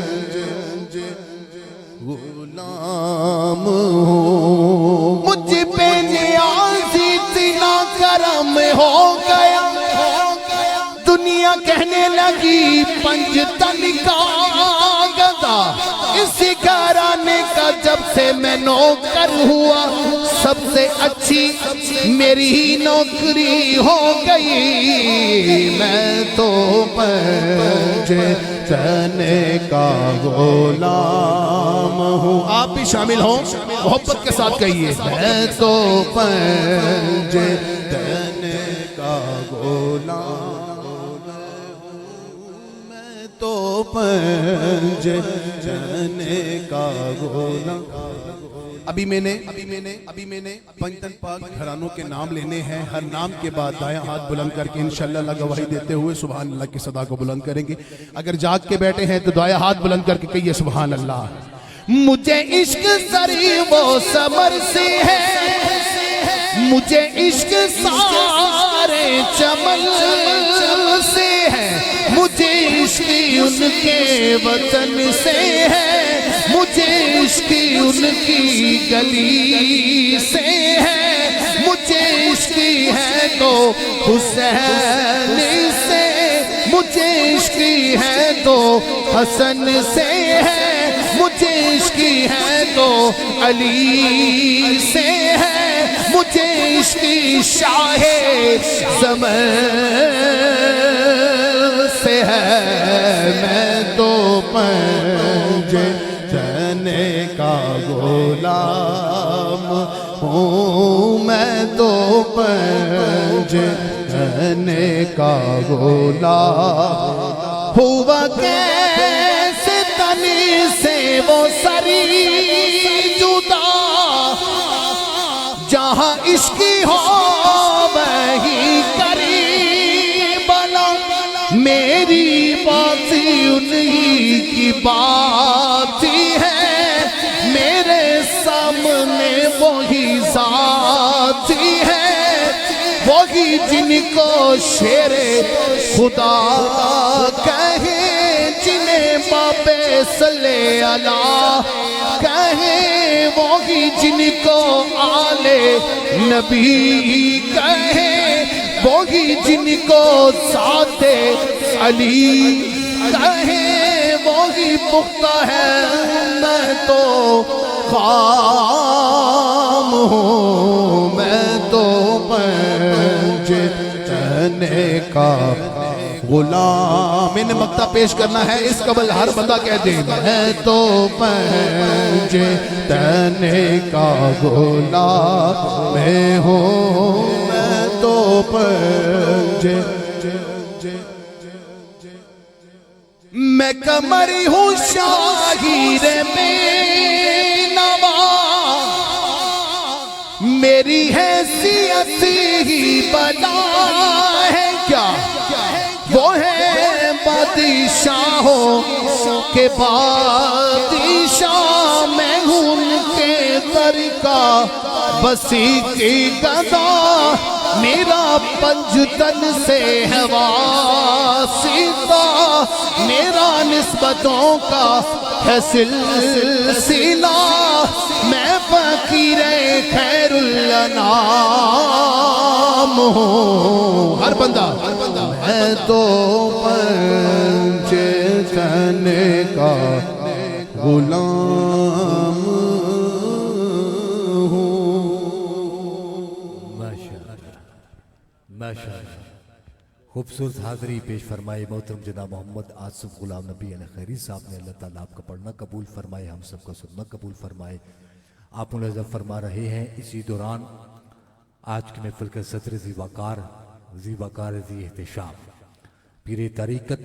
غلام ہوں. مجھ پہ نیازی اتنا کرم ہو گیا دنیا کہنے لگی پنج تن کا گدا. اسی گھرانے کا جب سے میں نوکر ہوا سب سے اچھی میری نوکری ہو گئی. میں تو پنجے تنے کا غلام ہوں. آپ بھی شامل ہوں محبت کے ساتھ کہیے میں تو پنجے تنے کا غلام تو پنجے تنے کا غلام. ابھی میں نے پنجتن پاک گھرانوں کے نام لینے ہیں. ہر نام کے بعد دائیں ہاتھ بلند کر کے انشاءاللہ اللہ گواہی دیتے ہوئے سبحان اللہ کی صدا کو بلند کریں گے. اگر جاگ کے بیٹھے ہیں تو دائیں ہاتھ بلند کر کے کہیے سبحان اللہ. مجھے عشق سری وہ سمر سے ہے. مجھے عشق سارے چمن سے ہے. مجھے عشق ان کے وطن سے ہے. مجھے عشق ان کی گلی سے ہے. مجھے عشق ہے تو حسین سے. مجھے عشق ہے تو حسن سے ہے. مجھے عشق ہے تو علی سے ہے. مجھے عشق شاہ زمان سے ہے. میں تو پنجے تنے کا غلام ہوں. میں تو پنجے تنے کا غلام. ہوا کیسے تنی سے وہ سری جدا جہاں عشقی ہو وہی کربلا. میری بات انہی کی بات ہے. میرے سامنے وہی ذات ہے. وہی جن کو شیر خدا کہے. جنہیں باب صلی اللہ کہے. وہی جن کو آل نبی کہے. وہی جن کو ذات علی کہے. وہی پختہ ہے. میں تو خام ہوں. میں تو پنجے تنے کا غلام. میں نے مقطع پیش کرنا ہے اس قبل ہر بندہ کہہ دے میں تو پنجے تنے کا غلام میں ہوں. میں تو پنجے میں کمری ہوں شاہیر میں نوا. میری حیثیت ہی بلا ہے کیا. وہ ہے بادشاہوں کے بادشاہ. میں ہوں ان کے در کا بسی کی گدا. میرا پنجتن سے ہے واسطہ، میرا نسبتوں کا ہے سلسلہ، میں فقیر خیر الانام ہوں۔ ہر بندہ میں تو پنجتن کا غلام ماشاءاللہ خوبصورت حاضری پیش فرمائے محترم جناب محمد آصف غلام نبی علیہ خیری صاحب نے۔ اللہ تعالیٰ آپ کا پڑھنا قبول فرمائے، ہم سب کا سننا قبول فرمائے۔ آپ ملاحظہ فرما رہے ہیں اسی دوران آج کی محفل کے صدر ذی وقار ذی احتشام، پیر طریقت،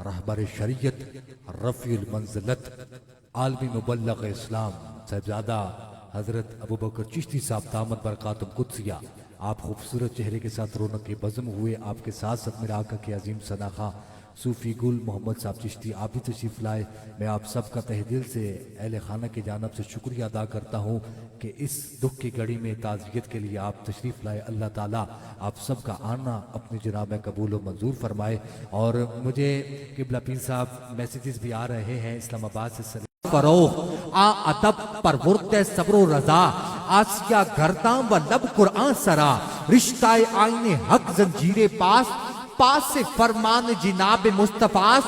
رہبر شریعت، رفیع المنزلت، عالمی مبلغ اسلام صاحبزادہ حضرت ابوبکر چشتی صاحب دامت برکاتہم قدسیہ، آپ خوبصورت چہرے کے ساتھ رونق کے بزم ہوئے۔ آپ کے ساتھ ساتھ میرے آقا کے عظیم صداقہ صوفی گل محمد صاحب چشتی آپ بھی تشریف لائے۔ میں آپ سب کا تہ دل سے اہل خانہ کی جانب سے شکریہ ادا کرتا ہوں کہ اس دکھ کی گھڑی میں تعزیت کے لیے آپ تشریف لائے۔ اللہ تعالیٰ آپ سب کا آنا اپنی جناب میں قبول و منظور فرمائے۔ اور مجھے قبلہ پیر صاحب میسیجز بھی آ رہے ہیں اسلام آباد سے۔ فروغ آ ادب پرورد صبر و رضا، آسیہ گرداں و لب قرآن سرا، رشتہ آئین حق زنجیر پاس، پاس سے فرمان جناب مصطفیٰ،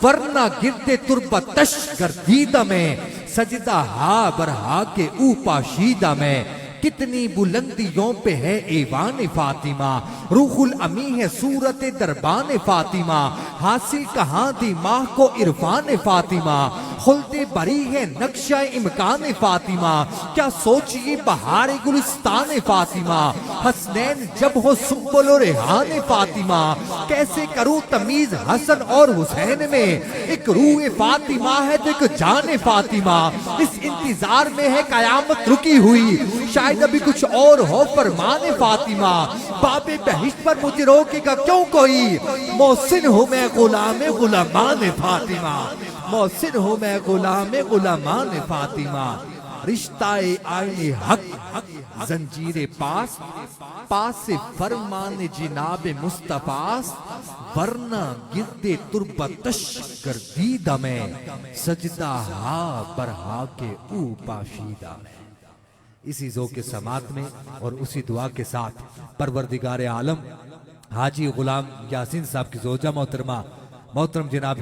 ورنہ گرد تربتش گردیدہ میں، سجدہ ہا برہا کے او پاشیدہ میں، کتنی بلندیوں پہ ہے ایوان فاطمہ، روح الامی ہے صورت دربان فاطمہ، حاصل کہاں دی ماہ کو عرفان فاطمہ، خلد بری ہے نقشہ امکان فاطمہ، کیا سوچئے بہار گلستان فاطمہ، حسنین جب ہو سنبل و ریحان فاطمہ، کیسے کروں تمیز حسن اور حسین میں، ایک روح فاطمہ ہے تو ایک جان فاطمہ، اس انتظار میں ہے قیامت رکی ہوئی، شاید ابھی کچھ اور ہو فرمان فاطمہ، باب بہشت پر مجھے روکے گا کیوں کوئی، محسن ہوں میں غلام غلامان فاطمہ، محسن ہوں میں غلام غلامان فاطمہ، رشتہ آئین حق زنجیر پاس، پاس سے فرمان جناب مصطفیٰ، ورنہ گرد تربتش گردیدہ میں، سجدہ ہا برہا کے او پاشیدہ میں۔ اسی ذوق سماعت میں اور اسی دعا کے ساتھ پروردگار عالم حاجی غلام یاسین صاحب کی زوجہ محترم جناب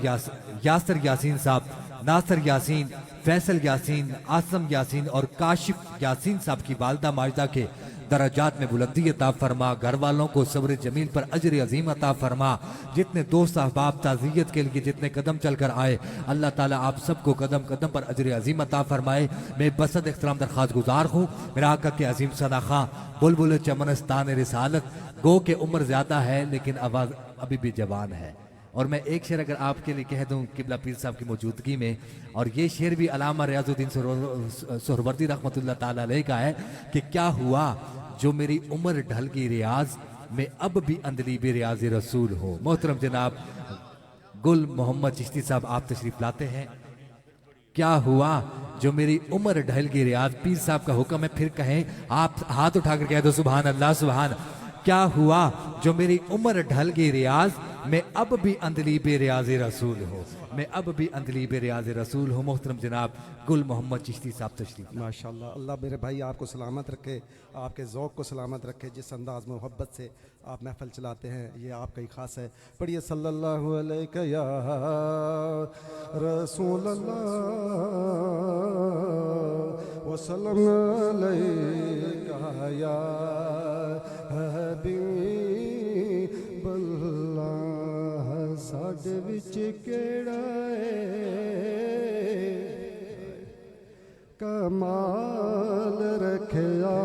یاسر یاسین صاحب، ناصر یاسین، فیصل یاسین، آسم یاسین اور کاشف یاسین صاحب کی والدہ ماجدہ کے درجات میں بلندی عطا فرما، گھر والوں کو صبر جمیل پر اجر عظیم عطا فرما، جتنے دوست احباب تعزیت کے لیے جتنے قدم چل کر آئے اللہ تعالیٰ آپ سب کو قدم قدم پر اجر عظیم عطا فرمائے۔ میں بسط احترام درخواست گزار ہوں میرا آقا کے عظیم صداقہ بلبل چمنستان رسالت، گو کہ عمر زیادہ ہے لیکن آواز ابھی بھی جوان ہے۔ اور میں ایک شعر اگر آپ کے لیے کہہ دوں قبلہ پیر صاحب کی موجودگی میں، اور یہ شعر بھی علامہ ریاض الدین سہروردی رحمۃ اللہ تعالیٰ علیہ کا ہے کہ کیا ہوا جو میری عمر ڈھل گئی ریاض میں، اب بھی اندلی بے ریاض رسول ہو۔ محترم جناب گل محمد چشتی صاحب آپ تشریف لاتے ہیں۔ کیا ہوا جو میری عمر ڈھل گئی ریاض، پیر صاحب کا حکم ہے پھر کہیں، آپ ہاتھ اٹھا کر کہہ دو سبحان اللہ سبحان۔ کیا ہوا جو میری عمر ڈھل گئی ریاض میں، اب بھی اندلی بے ریاض رسول ہو، میں اب بھی اندلی بے ریاض رسول ہوں۔ محترم جناب گل محمد چشتی صاحب تشریف۔ ماشاءاللہ، اللہ میرے بھائی آپ کو سلامت رکھے، آپ کے ذوق کو سلامت رکھے، جس انداز محبت سے آپ محفل چلاتے ہیں یہ آپ کا ہی خاص ہے۔ پڑھیے صلی اللہ علیہ یا رسول اللہ وسلم علیہ یا حبیب اللہ، ساڈے وچ کیڑا ہے کمال رکھیا،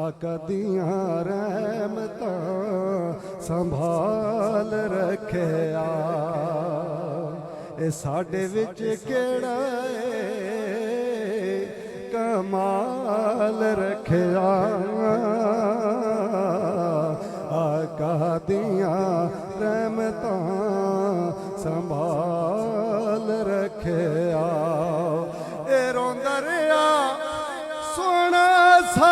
آقا دیاں رحمتاں سنبھال رکھیا، اے ساڈے وچ کیڑا ہے کمال رکھیا، آقا دیاں رحمتاں سنبھال رکھیا، اے روندا رہیا سونا سا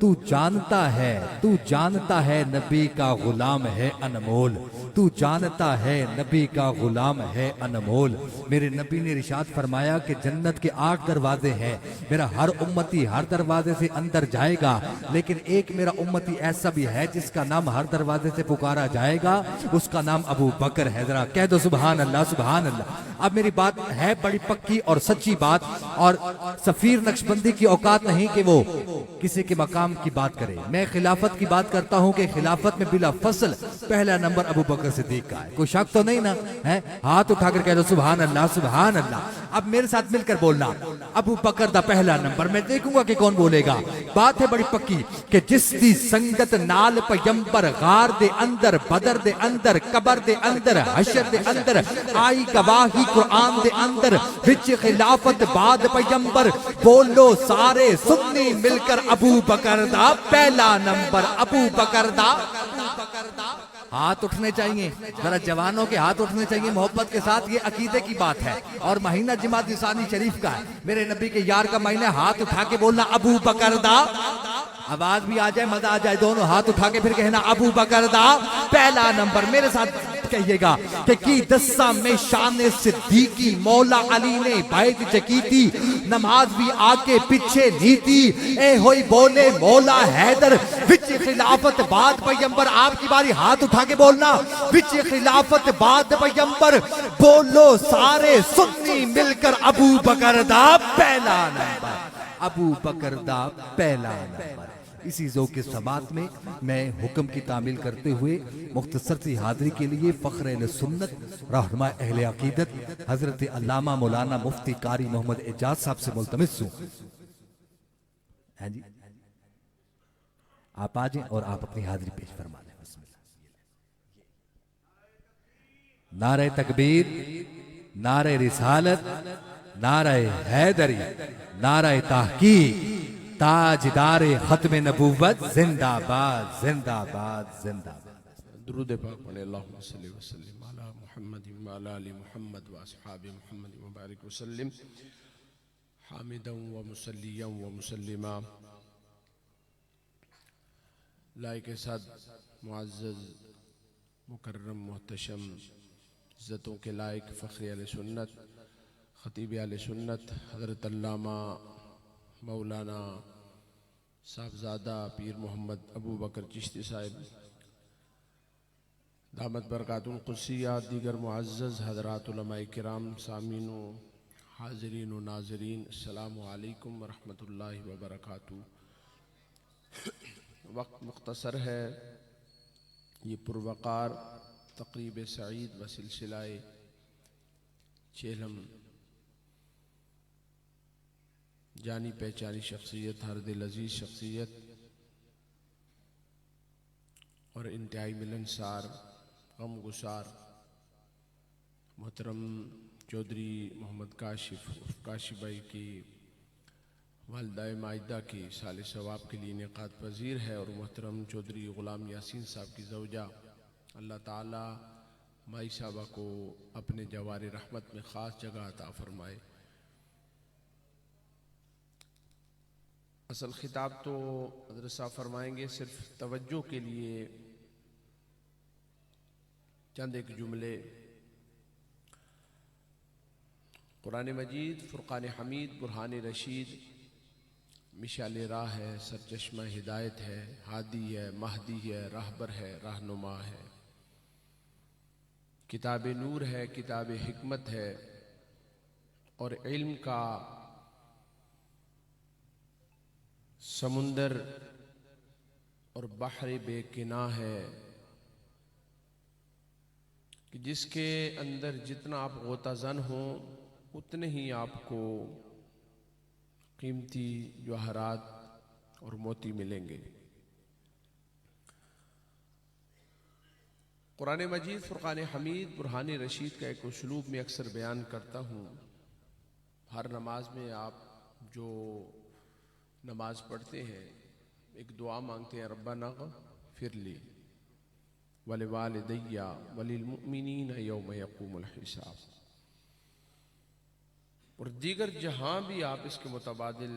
تو جانتا ہے نبی کا غلام ہے انمول، تو جانتا ہے نبی کا غلام ہے انمول۔ میرے نبی نے ارشاد فرمایا کہ جنت کے 8 دروازے ہیں، میرا ہر امتی ہر دروازے سے اندر جائے گا، لیکن ایک میرا امتی ایسا بھی ہے جس کا نام ہر دروازے سے پکارا جائے گا، اس کا نام ابو بکر ہے۔ ذرا کہہ دو سبحان اللہ سبحان اللہ۔ اب میری بات ہے بڑی پکی اور سچی بات، اور سفیر نقشبندی کی اوقات نہیں کہ وہ کسی کے مقام کی بات کرے۔ میں خلافت کی بات کرتا ہوں کہ خلافت میں بلا فصل پہلا نمبر ابو بکر صدیق کا ہے، کوئی شک تو نہیں نا ہے؟ ہاتھ اٹھا کر کہہ دو سبحان اللہ سبحان اللہ۔ اب میرے ساتھ مل کر بولنا، ابو بکر دا پہلا نمبر۔ میں دیکھوں گا کہ کون بولے گا۔ بات ہے بڑی پکی کہ جس دی سنگت نال پیمبر، غار دے اندر، بدر دے اندر، قبر دے اندر، حشر دے اندر، آئی گواہی قرآن دے اندر، وچ خلافت بعد پیمبر، بولو سارے سنی مل کر ابو بکر دا پہلا نمبر، ابو بکر دا۔ ہاتھ اٹھنے چاہیے، ذرا جوانوں کے ہاتھ اٹھنے چاہیے محبت کے ساتھ، یہ عقیدے کی بات ہے اور مہینہ جمادی ثانی شریف کا ہے، میرے نبی کے یار کا مہینہ۔ ہاتھ اٹھا کے بولنا ابو بکر دا، آواز بھی آ جائے مزہ آ جائے، دونوں ہاتھ اٹھا کے پھر کہنا ابو بکر دا پہلا نمبر۔ میرے ساتھ کہیے گا کہ کی دساں میں شان صدیقی، مولا علی نے بیعت چکی تھی، نماز بھی آگے پیچھے نہیں تھی، اے ہوئی بولے مولا حیدر، وچ خلافت بعد پیمبر۔ آپ کی باری، ہاتھ اٹھا کے بولنا وچ خلافت بعد پیمبر، بولو سارے سنی مل کر ابو بکر دا پہلا نمبر، ابو بکر دا پہلا نمبر۔ اسی ذوق کے سماعت میں میں حکم کی تعمیل کرتے ہوئے مختصر سی حاضری کے لیے فخر اہل سنت رہنما اہل عقیدت حضرت علامہ مولانا مفتی قاری محمد اعجاز صاحب سے ملتمس ہوں۔ ہاں جی آپ آ جائیں اور آپ اپنی حاضری پیش فرما لیں۔ بسم اللہ۔ نعرہ تکبیر، نعرہ رسالت، نعرہ حیدری، نعرہ تحقیق، تاجدار ختم نبوت، زندہ باد زندہ باد زندہ باد۔ درود پاک پڑھے، اللہم صلی وسلم علی محمد وعلی آل محمد واصحاب محمد مبارک وسلم، حامدا و مسلیا و مسلما۔ لائق صد معزز مکرم محتشم عزتوں کے لائق فخر اہل سنت، خطیب اہل سنت حضرت علامہ مولانا صاحبزادہ پیر محمد ابو بکر چشتی صاحب دامت برکاتہ القدسیہ، دیگر معزز حضرات علماء کرام، سامعین و حاضرین و ناظرین، السلام علیکم ورحمۃ اللہ وبرکاتہ۔ وقت مختصر ہے، یہ پروقار تقریب سعید و سلسلہ چیلم جانی پہچانی شخصیت، ہر دل عزیز شخصیت اور انتہائی ملنسار، غم گسار محترم چودھری محمد کاشف بھائی کی والدہ مائدہ کی سال ثواب کے لیے انعقاد پذیر ہے، اور محترم چودھری غلام یاسین صاحب کی زوجہ، اللہ تعالی مائی صاحبہ کو اپنے جوار رحمت میں خاص جگہ عطا فرمائے۔ اصل خطاب تو حضرت صاحب فرمائیں گے، صرف توجہ کے لیے چند ایک جملے۔ قرآن مجید فرقان حمید، برہان رشید، مشعل راہ ہے، سرچشمہ ہدایت ہے، ہادی ہے، مہدی ہے، راہبر ہے، رہنما ہے، کتاب نور ہے، کتاب حکمت ہے، اور علم کا سمندر اور بحر بے کناں ہے کہ جس کے اندر جتنا آپ غوطہ زن ہوں اتنے ہی آپ کو قیمتی جواہرات اور موتی ملیں گے۔ قرآن مجید فرقان حمید برہان رشید کا ایک اسلوب میں اکثر بیان کرتا ہوں۔ ہر نماز میں آپ جو نماز پڑھتے ہیں ایک دعا مانگتے ہیں، ربنا اغفر لی ولوالدی وللمؤمنین یوم یقوم الحساب، اور دیگر جہاں بھی آپ اس کے متبادل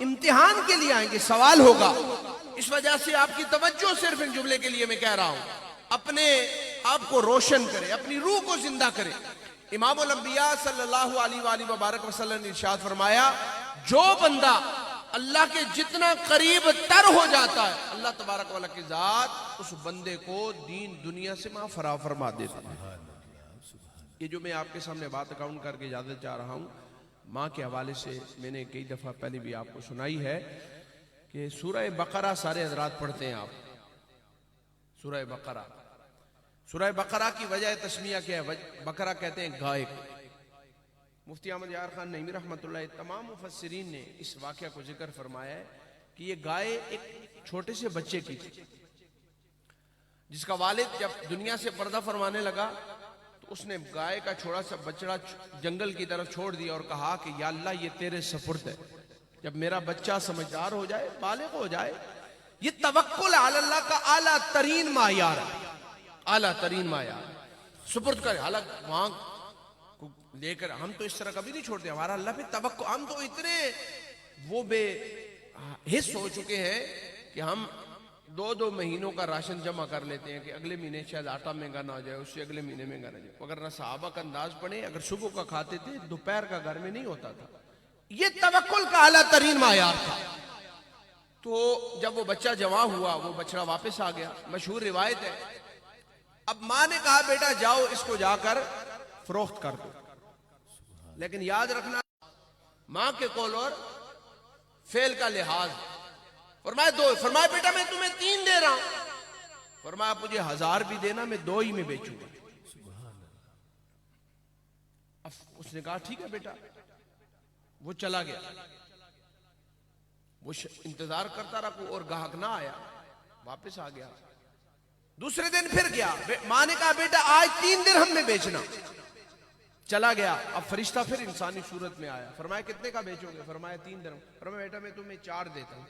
امتحان کے لیے آئیں گے، سوال ہوگا. اس وجہ سے آپ کی توجہ صرف ان جملے کے لیے میں کہہ رہا ہوں، اپنے آپ کو روشن کرے، اپنی روح کو زندہ کرے. امام الانبیاء صلی اللہ علیہ وآلہ وبارک وسلم نے ارشاد فرمایا، جو بندہ اللہ کے جتنا قریب تر ہو جاتا ہے، اللہ تبارک و تعالیٰ کی ذات اس بندے کو دین دنیا سے ماں فرا فرما دیتا ہے. یہ جو میں آپ کے سامنے بات اکاؤنٹ کر کے اجازت چاہ رہا ہوں، ماں کے حوالے سے میں نے کئی دفعہ پہلے بھی آپ کو سنائی ہے کہ سورہ بقرہ سارے حضرات پڑھتے ہیں. آپ سورہ بقرہ، سورہ بقرہ کی وجہ تسمیہ کیا ہے؟ بقرہ کہتے ہیں گائے کو. مفتی احمد یار خان نعیمی رحمۃ اللہ، تمام مفسرین نے اس واقعہ کو ذکر فرمایا ہے کہ یہ گائے ایک چھوٹے سے بچے کی تھی، جس کا والد جب دنیا سے پردہ فرمانے لگا تو اس نے گائے کا چھوڑا سا بچڑا جنگل کی طرف چھوڑ دیا اور کہا کہ یا اللہ یہ تیرے سپرد ہے، جب میرا بچہ سمجھدار ہو جائے، بالغ ہو جائے. یہ توکل علی اللہ کا اعلیٰ ترین معیار ہے، اعلیٰ ترین معیار. سپرد کرے، حالانکہ وہاں کو لے کر ہم تو اس طرح کبھی نہیں چھوڑتے، ہمارا اللہ پہ توکل. ہم تو اتنے وہ بے حس ہو چکے ہیں کہ ہم 2 مہینوں کا راشن جمع کر لیتے ہیں کہ اگلے مہینے شاید آٹا مہنگا نہ ہو جائے، اس سے اگلے مہینے مہنگا نہ جائے. اگر نہ صحابہ کا انداز پڑھیں، اگر صبح کا کھاتے تھے دوپہر کا گھر میں نہیں ہوتا تھا. یہ توکل کا اعلیٰ ترین معیار تھا. تو جب وہ بچہ جوان ہوا، وہ بچڑا واپس آ گیا. مشہور روایت ہے، اب ماں نے کہا بیٹا جاؤ اس کو جا کر فروخت کر دو، لیکن یاد رکھنا ماں کے قول اور فعل کا لحاظ. فرمایا 2، فرمایا بیٹا میں تمہیں 3 دے رہا ہوں. فرمایا مجھے 1000 بھی دینا، میں 2 ہی میں بیچوں گا. اب اس نے کہا ٹھیک ہے بیٹا. وہ چلا گیا، وہ انتظار کرتا رہا اور گاہک نہ آیا، واپس آ گیا. دوسرے دن پھر گیا، ماں نے کہا بیٹا آج 3 درہم میں بیچنا. چلا گیا. اب فرشتہ پھر انسانی صورت میں آیا. فرمایا کتنے کا بیچو گے؟ فرمایا 3 درہم. فرمایا بیٹا میں تمہیں 4 دیتا ہوں.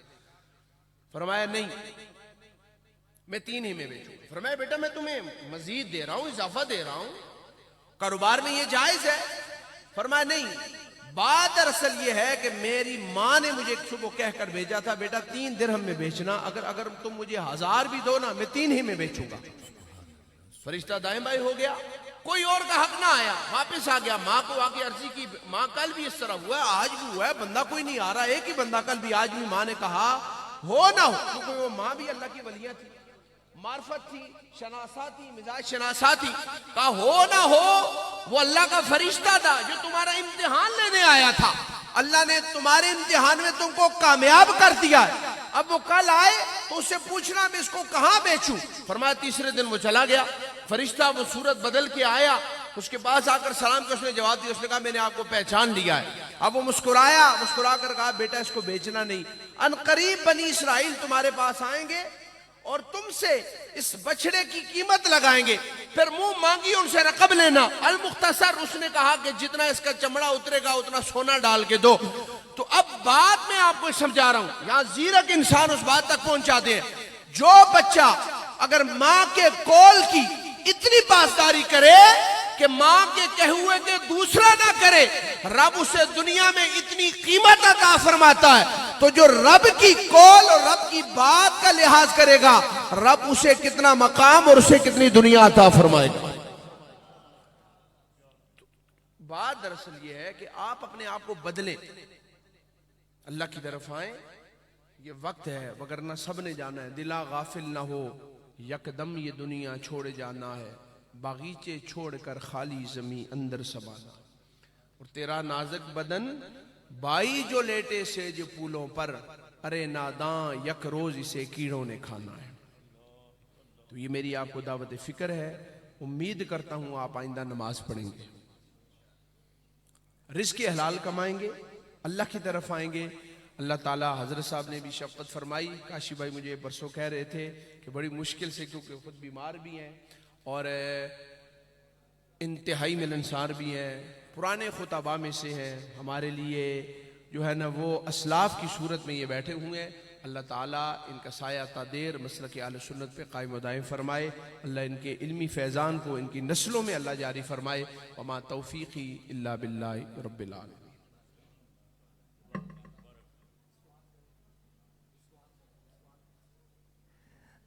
فرمایا نہیں میں 3 ہی میں بیچوں گا. فرمایا بیٹا میں تمہیں مزید دے رہا ہوں، اضافہ دے رہا ہوں، کاروبار میں یہ جائز ہے. فرمایا نہیں، بات دراصل یہ ہے کہ میری ماں نے مجھے صبح کہہ کر بھیجا تھا بیٹا 3 درہم میں بیچنا، اگر تم مجھے 1000 بھی دو نا میں 3 ہی میں بیچوں گا. فرشتہ دائیں بائیں ہو گیا، کوئی اور کا حق نہ آیا، واپس آ گیا. ماں کو آ کے عرضی کی، ماں کل بھی اس طرح ہوا ہے، آج بھی ہوا ہے، بندہ کوئی نہیں آ رہا، ایک ہی بندہ کل بھی آج بھی. ماں نے کہا ہو نہ ہو، کیونکہ وہ ماں بھی اللہ کی ولیہ تھی، معرفت تھی، شناسا تھی، مزاج شناسا تھی. کہا ہو نہ ہو وہ اللہ کا فرشتہ تھا جو تمہارا امتحان لینے آیا تھا. اللہ نے تمہارے امتحان میں تم کو کامیاب کر دیا ہے. اب وہ کل آئے تو اس سے پوچھنا میں اس کو کہاں بیچوں. فرمایا تیسرے دن وہ چلا گیا. فرشتہ وہ صورت بدل کے آیا، اس کے پاس آ کر سلام کیا، اس نے جواب دیا. اس نے کہا میں نے آپ کو پہچان لیا ہے. اب وہ مسکرایا، مسکرا کر کہا بیٹا اس کو بیچنا نہیں، ان قریب بنی اسرائیل تمہارے پاس آئیں گے اور تم سے اس بچڑے کی قیمت لگائیں گے، پھر منہ مانگی ان سے رقم لینا. المختصر اس نے کہا کہ جتنا اس کا چمڑا اترے گا اتنا سونا ڈال کے دو. تو اب بات میں آپ کو سمجھا رہا ہوں، یہاں زیرک انسان اس بات تک پہنچاتے ہیں، جو بچہ اگر ماں کے قول کی اتنی پاسداری کرے کہ ماں کے کہے ہوئے کے دوسرا نہ کرے، رب اسے دنیا میں اتنی قیمت عطا فرماتا ہے. تو جو رب کی قول اور رب کی بات کا لحاظ کرے گا، رب اسے کتنا مقام اور اسے کتنی دنیا عطا فرمائے گا. بات دراصل یہ ہے کہ آپ اپنے آپ کو بدلیں، اللہ کی طرف آئیں. یہ وقت ہے، وگرنہ سب نے جانا ہے. دلا غافل نہ ہو، یکدم یہ دنیا چھوڑے جانا ہے. باغیچے چھوڑ کر خالی زمین اندر سمانا، اور تیرا نازک بدن بائی جو لیٹے سے جو پھولوں پر، ارے ناداں یک روز اسے کیڑوں نے کھانا ہے. تو یہ میری آپ کو دعوت فکر ہے. امید کرتا ہوں آپ آئندہ نماز پڑھیں گے، رزق حلال کمائیں گے، اللہ کی طرف آئیں گے. اللہ تعالیٰ، حضرت صاحب نے بھی شفقت فرمائی. کاشی بھائی مجھے برسوں کہہ رہے تھے کہ بڑی مشکل سے، کیونکہ خود بیمار بھی ہیں اور انتہائی ملنسار بھی ہیں، پرانے خطباء میں سے ہیں، ہمارے لیے جو ہے نا وہ اسلاف کی صورت میں یہ بیٹھے ہوئے ہیں. اللہ تعالیٰ ان کا سایہ تا دیر مسلک اہل سنت پہ قائم و دائم فرمائے. اللہ ان کے علمی فیضان کو ان کی نسلوں میں اللہ جاری فرمائے. وما توفیقی الا باللہ رب العالمین.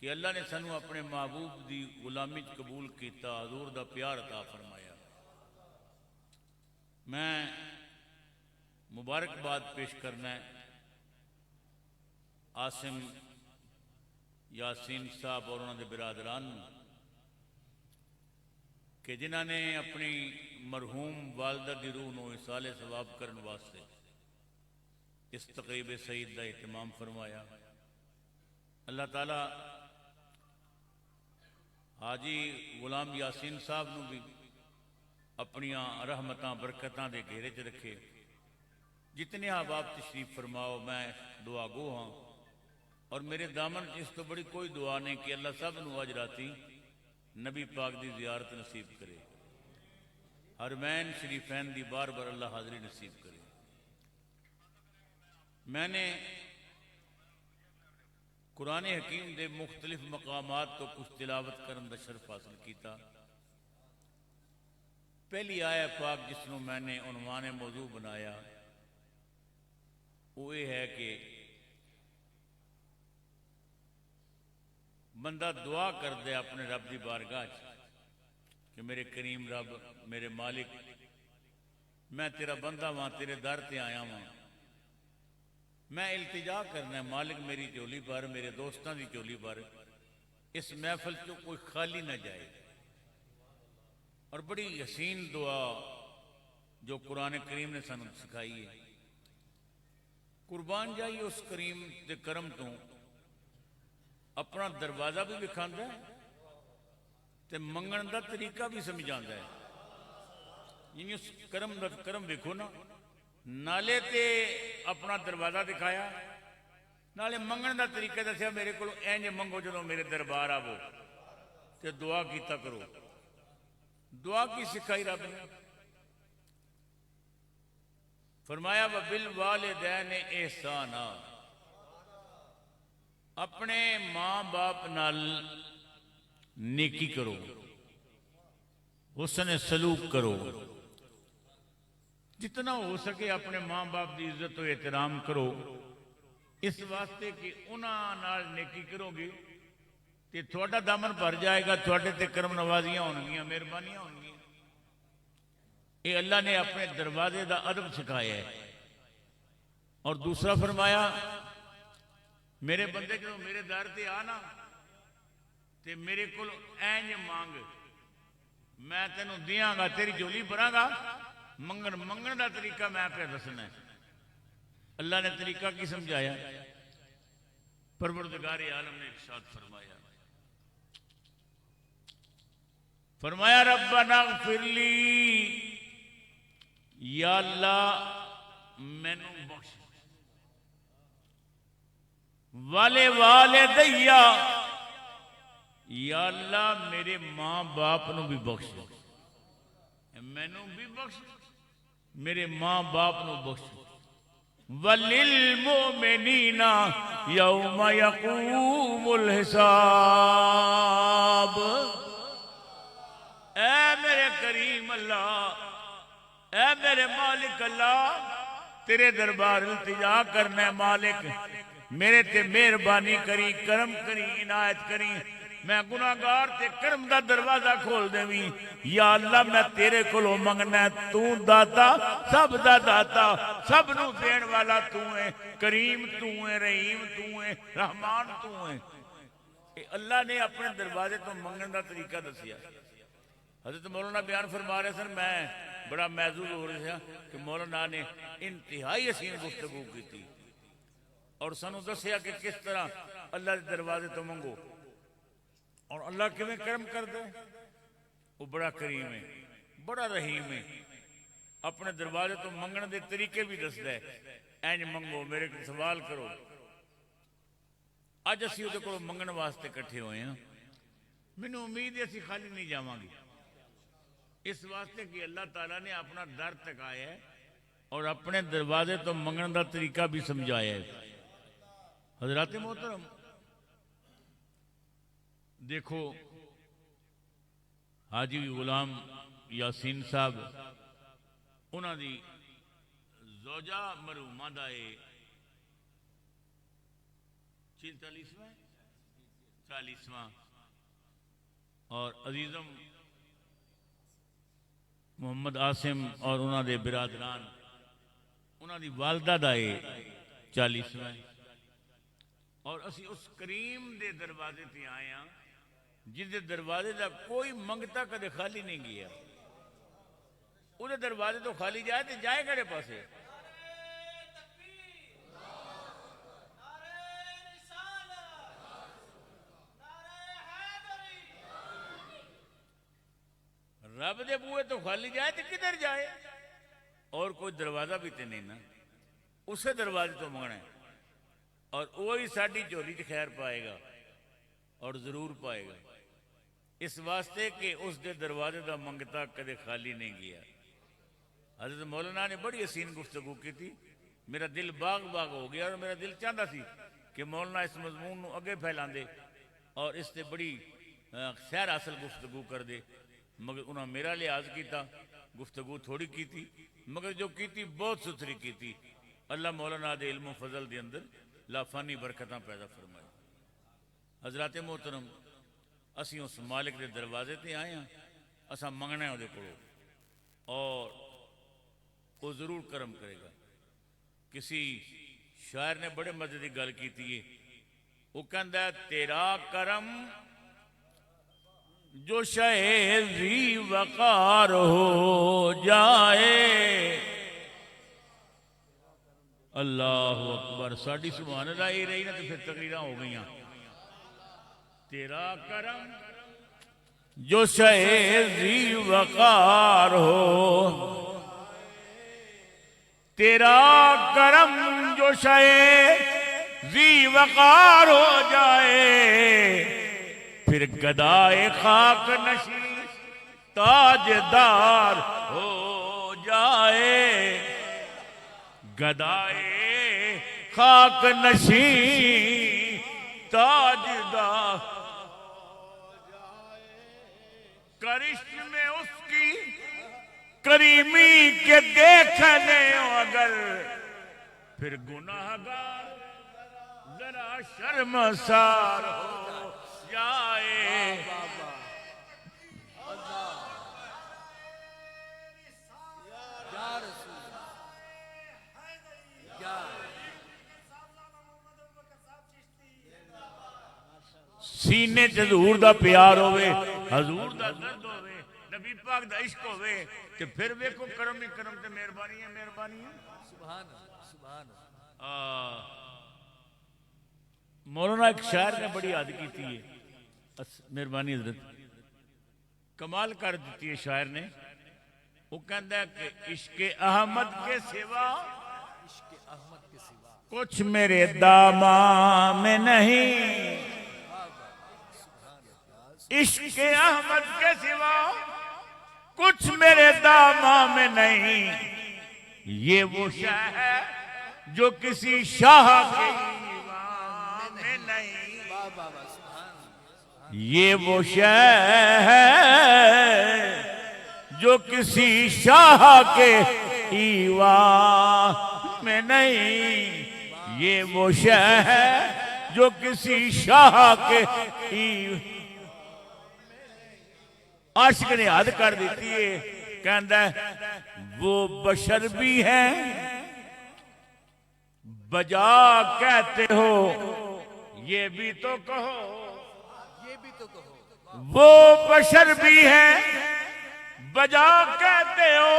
کہ اللہ نے سانو اپنے محبوب دی غلامی قبول کیتا، حضور دا پیار عطا فرمایا۔ میں مبارکباد پیش کرنا ہے عاصم یاسین صاحب اور انہوں نے برادران کہ جنہوں نے اپنی مرحوم والدہ دی روح نو اصال ثواب کرنے واسطے اس تقریب سعید کا اہتمام فرمایا۔ اللہ تعالیٰ حاجی غلام یاسین صاحب نو بھی اپنی رحمتاں برکتاں دے گھیرے چ رکھے۔ جتنے احباب تشریف فرماؤ میں دعا گو ہاں، اور میرے دامن اس تو بڑی کوئی دعا نہیں کہ اللہ سب نو اجراتی نبی پاک دی زیارت نصیب کرے، حرمین شریفین دی بار بار اللہ حاضری نصیب کرے۔ میں نے قرآن حکیم دے مختلف مقامات تو کچھ تلاوت کرن دا شرف حاصل کیتا۔ پہلی آیہ پاک جس نو میں نے عنوان موضوع بنایا وہ یہ ہے کہ بندہ دعا کر دے اپنے رب دی بارگاہ کہ میرے کریم رب، میرے مالک، میں تیرا بندہ وہاں تیرے در تے آیا ہوں، میں التجا کرنا ہے مالک میری چولی بھر، میرے دوستاں دی چولی بھر، اس محفل چو کوئی خالی نہ جائے۔ اور بڑی حسین دعا جو قرآن کریم نے سانو سکھائی ہے، قربان جائیے اس کریم دے کرم تو اپنا دروازہ بھی وکھاندا ہے تے منگن دا طریقہ بھی سمجھاندا ہے۔ یعنی اس کرم ویکھو نا، نالے تے اپنا دروازہ دکھایا، نالے منگن دا طریقہ دسیا، میرے کو اینج منگو جدوں میرے دربار آو تے دعا کیتا کرو۔ دعا کی سکھائی رب نے، فرمایا وَبِالْوَالِدَيْنِ احسانا، اپنے ماں باپ نال نیکی کرو، حسن سلوک کرو، جتنا ہو سکے اپنے ماں باپ دی عزت و احترام کرو، اس واسطے کہ انہاں نال نیکی کرو گے تے تھوڑا دامن بھر جائے گا، تھوڑے تے کرم نوازیاں ہونگیاں، مہربانیاں ہونگیاں۔ یہ اللہ نے اپنے دروازے دا ادب سکھایا ہے۔ اور دوسرا فرمایا میرے بندے جو میرے در تے آنا تے میرے کو اینج مانگ، میں تینوں دیاں گا، تیری جولی بھراں گا۔ منگن دا طریقہ میں پہ دسنا ہے۔ اللہ نے طریقہ کی سمجھایا؟ پروردگار عالم نے ارشاد فرمایا ربنا اغفر لی، یا اللہ مینوں بخش، والے والدیا، یا اللہ میرے ماں باپ نو بھی بخش، مینوں بھی بخش، میرے ماں باپ نو بخش۔ وَلِلْمُؤْمِنِينَ يَوْمَ يَقُومُ الْحِسَابِ، اے میرے کریم اللہ، اے میرے مالک اللہ، تیرے دربار التجا کرنا ہے مالک، میرے تے مہربانی کری، کرم کری، عنایت کری، میں گناہگار تے کرم دا دروازہ کھول دیویں۔ یا اللہ میں تیرے کولوں منگنا ہے، تو داتا سب دا داتا، سب نو دین والا تو ہے، کریم تو ہے، رحیم تو ہے، رحمان تو ہے۔ اللہ نے اپنے دروازے تو منگن دا طریقہ دسیا۔ حضرت مولانا بیان فرما رہے سن، میں بڑا محظوظ ہو رہا کہ مولانا نے انتہائی حسین گفتگو کی تھی اور سانو دسیا کہ کس طرح اللہ کے دروازے تو منگو، اور اللہ کیویں کرم کر دے، وہ بڑا کریم ہے، بڑا رحیم ہے، اپنے دروازے تو منگن دے طریقے بھی دسدا ہے، اینج منگو، میرے کو سوال کرو۔ اج اسی وہ کو منگن واسطے کٹھے ہوئے ہیں، مینوں امید ہے اسی خالی نہیں جاواں گے، اس واسطے کہ اللہ تعالیٰ نے اپنا در تکایا ہے اور اپنے دروازے تو منگن دا طریقہ بھی سمجھایا ہے۔ حضرات محترم دیکھو، حاجی غلام یاسین صاحب انہاں دی زوجہ مرحومہ دا 46واں 40واں اور عزیزم محمد عاصم اور انہوں دے برادران انہوں دی والدہ دا 40واں اور اسی اس کریم دے دروازے تے آئے ہیں جس دے دروازے دا کوئی منگتا کدے خالی نہیں گیا. وہ دروازے تو خالی جائے تو جائے کڑے پاسے. رب دے بوئے تو خالی جائے تو کدھر جائے. اور کوئی دروازہ بھی تے نہیں نا, اسے دروازے تو منگنا ہے اور وہی ساڑھی جھولی چ خیر پائے گا اور ضرور پائے گا. اس واسطے کہ اس دے دروازے دا منگتا کدے خالی نہیں گیا. حضرت مولانا نے بڑی حسین گفتگو کی تھی, میرا دل باغ باغ ہو گیا اور میرا دل چاہتا سی کہ مولانا اس مضمون نو اگے پھیلان دے اور اس سے بڑی خیر حاصل گفتگو کر دے, مگر انہوں نے میرا لحاظ کیتا, گفتگو تھوڑی کی تھی مگر جو کی تھی بہت ستھری کی تھی. اللہ مولانا دے علم و فضل دے اندر لافانی برکتاں پیدا فرمائے. حضرات محترم, اسی اس مالک دے دروازے تے آئے ہیں, اساں منگنا ہے وہ کولوں اور وہ ضرور کرم کرے گا. کسی شاعر نے بڑے مزے کی گل کی تھی, وہ کہندا ہے تیرا کرم جو شہری وقار ہو جائے. اللہ اکبر, ساڑھی سبحان اللہ ہی رہی نا تو پھر تقریریں ہو گئیاں. تیرا کرم جو شہری وقار ہو, تیرا کرم جو شہری وقار ہو جائے, پھر گدائے خاک نشی تاجدار ہو جائے. گدائے خاک نشی تاجدار کرشم میں اس کی کریمی کے دیکھنے اگر, پھر گناہگار ذرا شرمسار ہو جائے. سینے حضور دا پیار ہوئے, حضور دا درد ہوئے, نبی پاک دا عشق ہوئے, کہ پھر ویکھو کرم ہی کرم تے مہربانی ہے, مہربانی ہے. سبحان اللہ. مولانا ایک شاعر نے بڑی یاد کی تھی, مہربانی حضرت, کمال کر دیتی ہے شاعر نے. وہ کہندا ہے کہ عشق احمد کے سوا کچھ میرے داماں میں نہیں. عشق احمد کے سوا کچھ میرے داماں میں نہیں. یہ وہ شاہ ہے جو کسی شاہ کے ایوان میں نہیں. یہ وہ شاہ ہے جو کسی شاہ کے ایوان میں نہیں. یہ وہ شاہ ہے جو کسی شاہ کے ایوان. عاشق نے حد کر دیتی ہے, کہندا ہے وہ بشر بھی ہیں بجا کہتے ہو یہ بھی تو کہو. وہ بشر بھی ہیں بجا کہتے ہو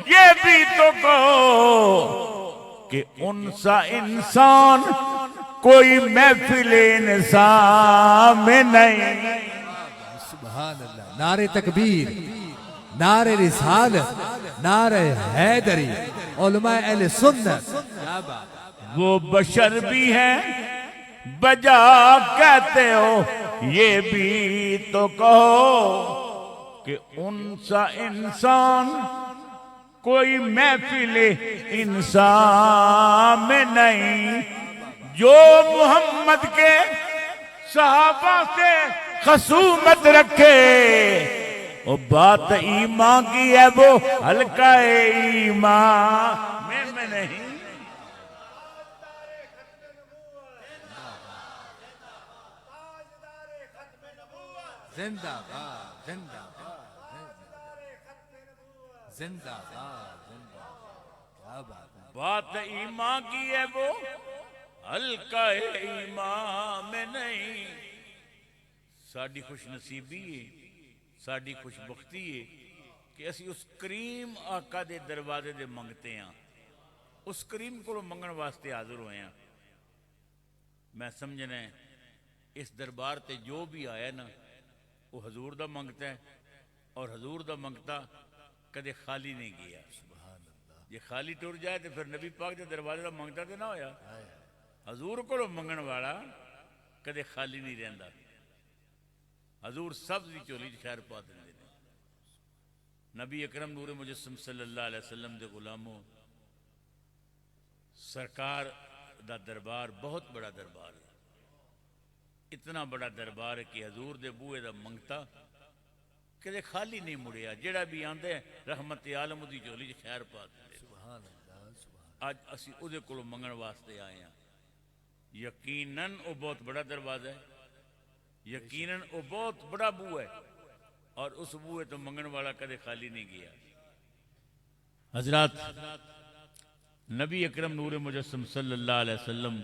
یہ بھی تو کہو, کہ ان سا انسان کوئی محفل انسان میں نہیں. سبحان اللہ. نعرہ تکبیر, نعرہ رسالت, نعرہ حیدری, علماء اہل سنت. وہ بشر بھی ہیں بجا کہتے ہو یہ بھی تو کہو, کہ ان سا انسان کوئی محفل انسان میں نہیں. جو محمد کے صحابہ سے خصومت رکھے وہ بات ایمان کی ہے, وہ حلقہ ایمان میں نہیں. زندہ باد زندہ باد زندہ باد زندہ باد، کیا بات ہے. بات ایمان کی ہے وہ ہلکا ایمان میں نہیں. ساڈی خوش نصیبی ہے، ساڈی خوش بختی ہے کہ اسی اس کریم آقا دے دروازے دے منگتے ہیں، اس کریم کو منگن واسطے حاضر ہوئے ہیں. میں سمجھنا ہے اس دربار تے جو بھی آیا نا وہ حضور دا منگتا ہے، اور حضور دا منگتا کدے خالی نہیں گیا. یہ خالی ٹر جائے تو پھر نبی پاک دے دروازے دا منگتا تو نہ ہویا. حضور کو منگن والا کدے خالی نہیں رہندا. حضور سب دی چولی خیر پا دے. نبی اکرم نور مجسم صلی اللہ علیہ وسلم دے غلاموں، سرکار دا دربار بہت بڑا دربار ہے. اتنا بڑا دربار ہے کہ حضور دے بوئے دا منگتا کدے خالی نہیں مڑیا. جڑا بھی آندے رحمت عالم دی جولی خیر پا دے. آج اسی او دے کولو منگن واسطے آئے ہیں. یقیناً او بہت بڑا دروازہ ہے، یقیناً او بہت بڑا بو ہے، اور اس بوئے تو منگن والا کدے خالی نہیں گیا. حضرات، نبی اکرم نور مجسم صلی اللہ علیہ وسلم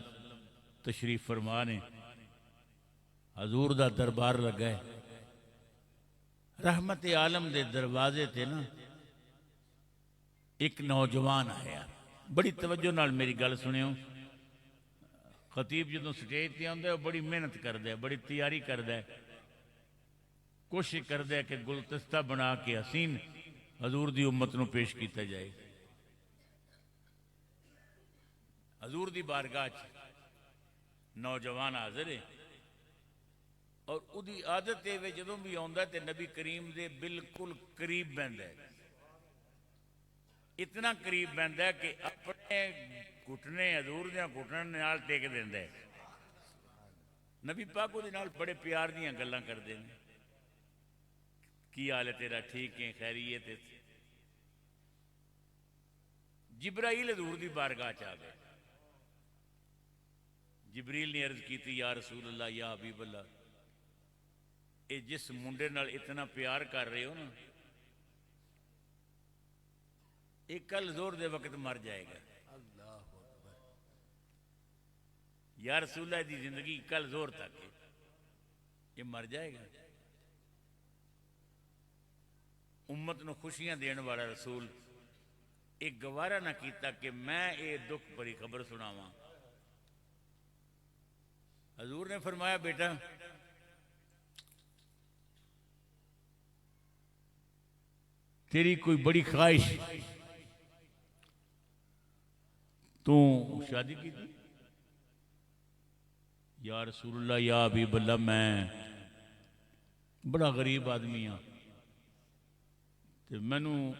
تشریف فرمانے، حضور دا دربار لگا ہے. رحمت عالم دے دروازے تے نا ایک نوجوان آیا. بڑی توجہ نال میری گل سنیو. خطیب جدوں سٹیج تے آندا ہے بڑی محنت کردا ہے، بڑی تیاری کردا ہے، کوشش کردا ہے کہ گلدستہ بنا کے حسین حضور دی امت نو پیش کیتا جائے. حضور دی بارگاہ نوجوان حاضر ہے، اور اودی عادت ہے جدوں بھی آندا ہے تے نبی کریم دے بالکل قریب بہندا ہے. اتنا قریب بہندا ہے کہ اپنے گھٹنے حضور دے گھٹنے نال ٹیک دیندا ہے. نبی پاک دے نال بڑے پیار دیاں گلاں کردے نے. کی حال ہے تیرا؟ ٹھیک ہے، خیریت ہے. جبرائیل حضور دی بارگاہ چ آ گئے. جبریل نے عرض کی تھی، یا رسول اللہ، یا حبیب اللہ، اے جس منڈے نال اتنا پیار کر رہے ہو نا، ایک کل زور دے وقت مر جائے گا. یا رسول اللہ دی زندگی کل زور تک ہے، یہ مر جائے گا. امت نو خوشیاں دین والا رسول ایک گوارا نہ کیتا کہ میں اے دکھ بھری خبر سناواں. حضور نے فرمایا، بیٹا تیری کوئی بڑی خواہش، تو شادی کی تھی؟ یا رسول اللہ، یا حبیب اللہ، میں بڑا غریب آدمی ہاں، تے مینوں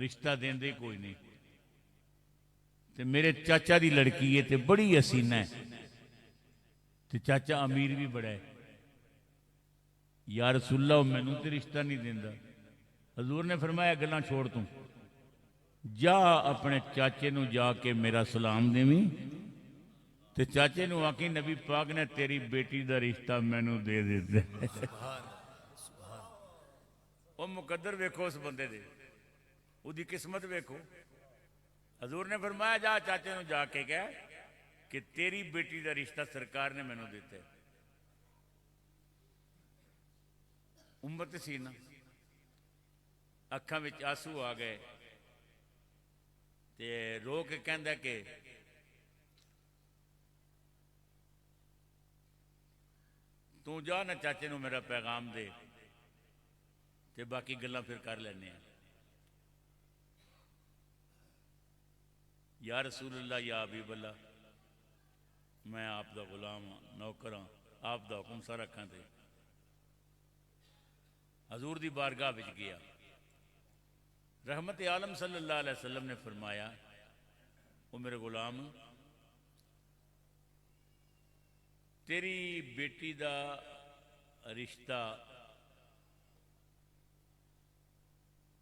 رشتہ دین دے کوئی نہیں، تے میرے چاچا دی لڑکی ہے تے بڑی حسینہ ہے، تے چاچا امیر بھی بڑا ہے. یا رسول اللہ، مینوں تے رشتہ نہیں دیندا. حضور نے فرمایا، گلاں چھوڑ، توں جا اپنے چاچے نو جا کے میرا سلام دیویں، تے چاچے نو آکھی نبی پاک نے تیری بیٹی دا رشتہ مینوں دے دیتا. او مقدر ویکھو اس بندے دے، او دی قسمت ویکھو. حضور نے فرمایا، جا چاچے نو جا کے کہہ کہ تیری بیٹی دا رشتہ سرکار نے مینوں دیتا ہے. امت سی نا، اکھاں وچ آنسو آ گئے تے رو کے کہندا کہ تو جا نہ چاچے نو میرا پیغام دے، تے باقی گلاں پھر کر لینے ہیں. یا رسول اللہ، یا حبیب اللہ، میں آپ دا غلام ہاں، نوکر ہاں، آپ دا حکم سارا رکھاں تے. حضور دی بارگاہ وچ گیا. رحمت عالم صلی اللہ علیہ وسلم نے فرمایا، او میرے غلام، تیری بیٹی دا رشتہ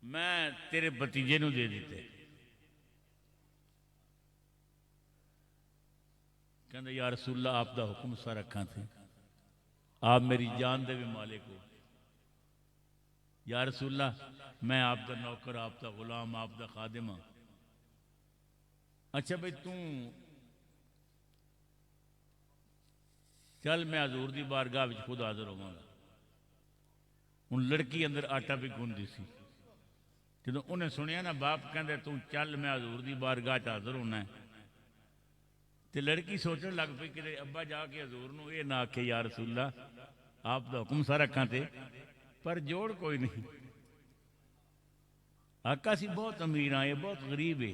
میں تیرے بتیجے نو دے دیتے. کہندے یا رسول اللہ، آپ دا حکم سا رکھاں تھے، آپ میری جان دے بھی مالک ہو. یا رسول اللہ میں آپ دا نوکر، آپ دا غلام، آپ دا خادم ہاں. اچھا بھائی چل میں حضور دی بارگاہ وچ خود حاضر ہوا گا. ہن لڑکی اندر آٹا بھی گوندی سی. جدو انہیں سنیا نا باپ کہندے تو چل میں حضور دی بارگاہ چ حاضر ہونا ہے، تے لڑکی سوچن لگ پئی کہ ابا جا کے حضور نو یہ نہ آکھے یا رسول اللہ آپ دا حکم سارا رکھاں تے پر جوڑ کوئی نہیں. آقا سی بہت امیر ہاں، یہ بہت غریب ہے،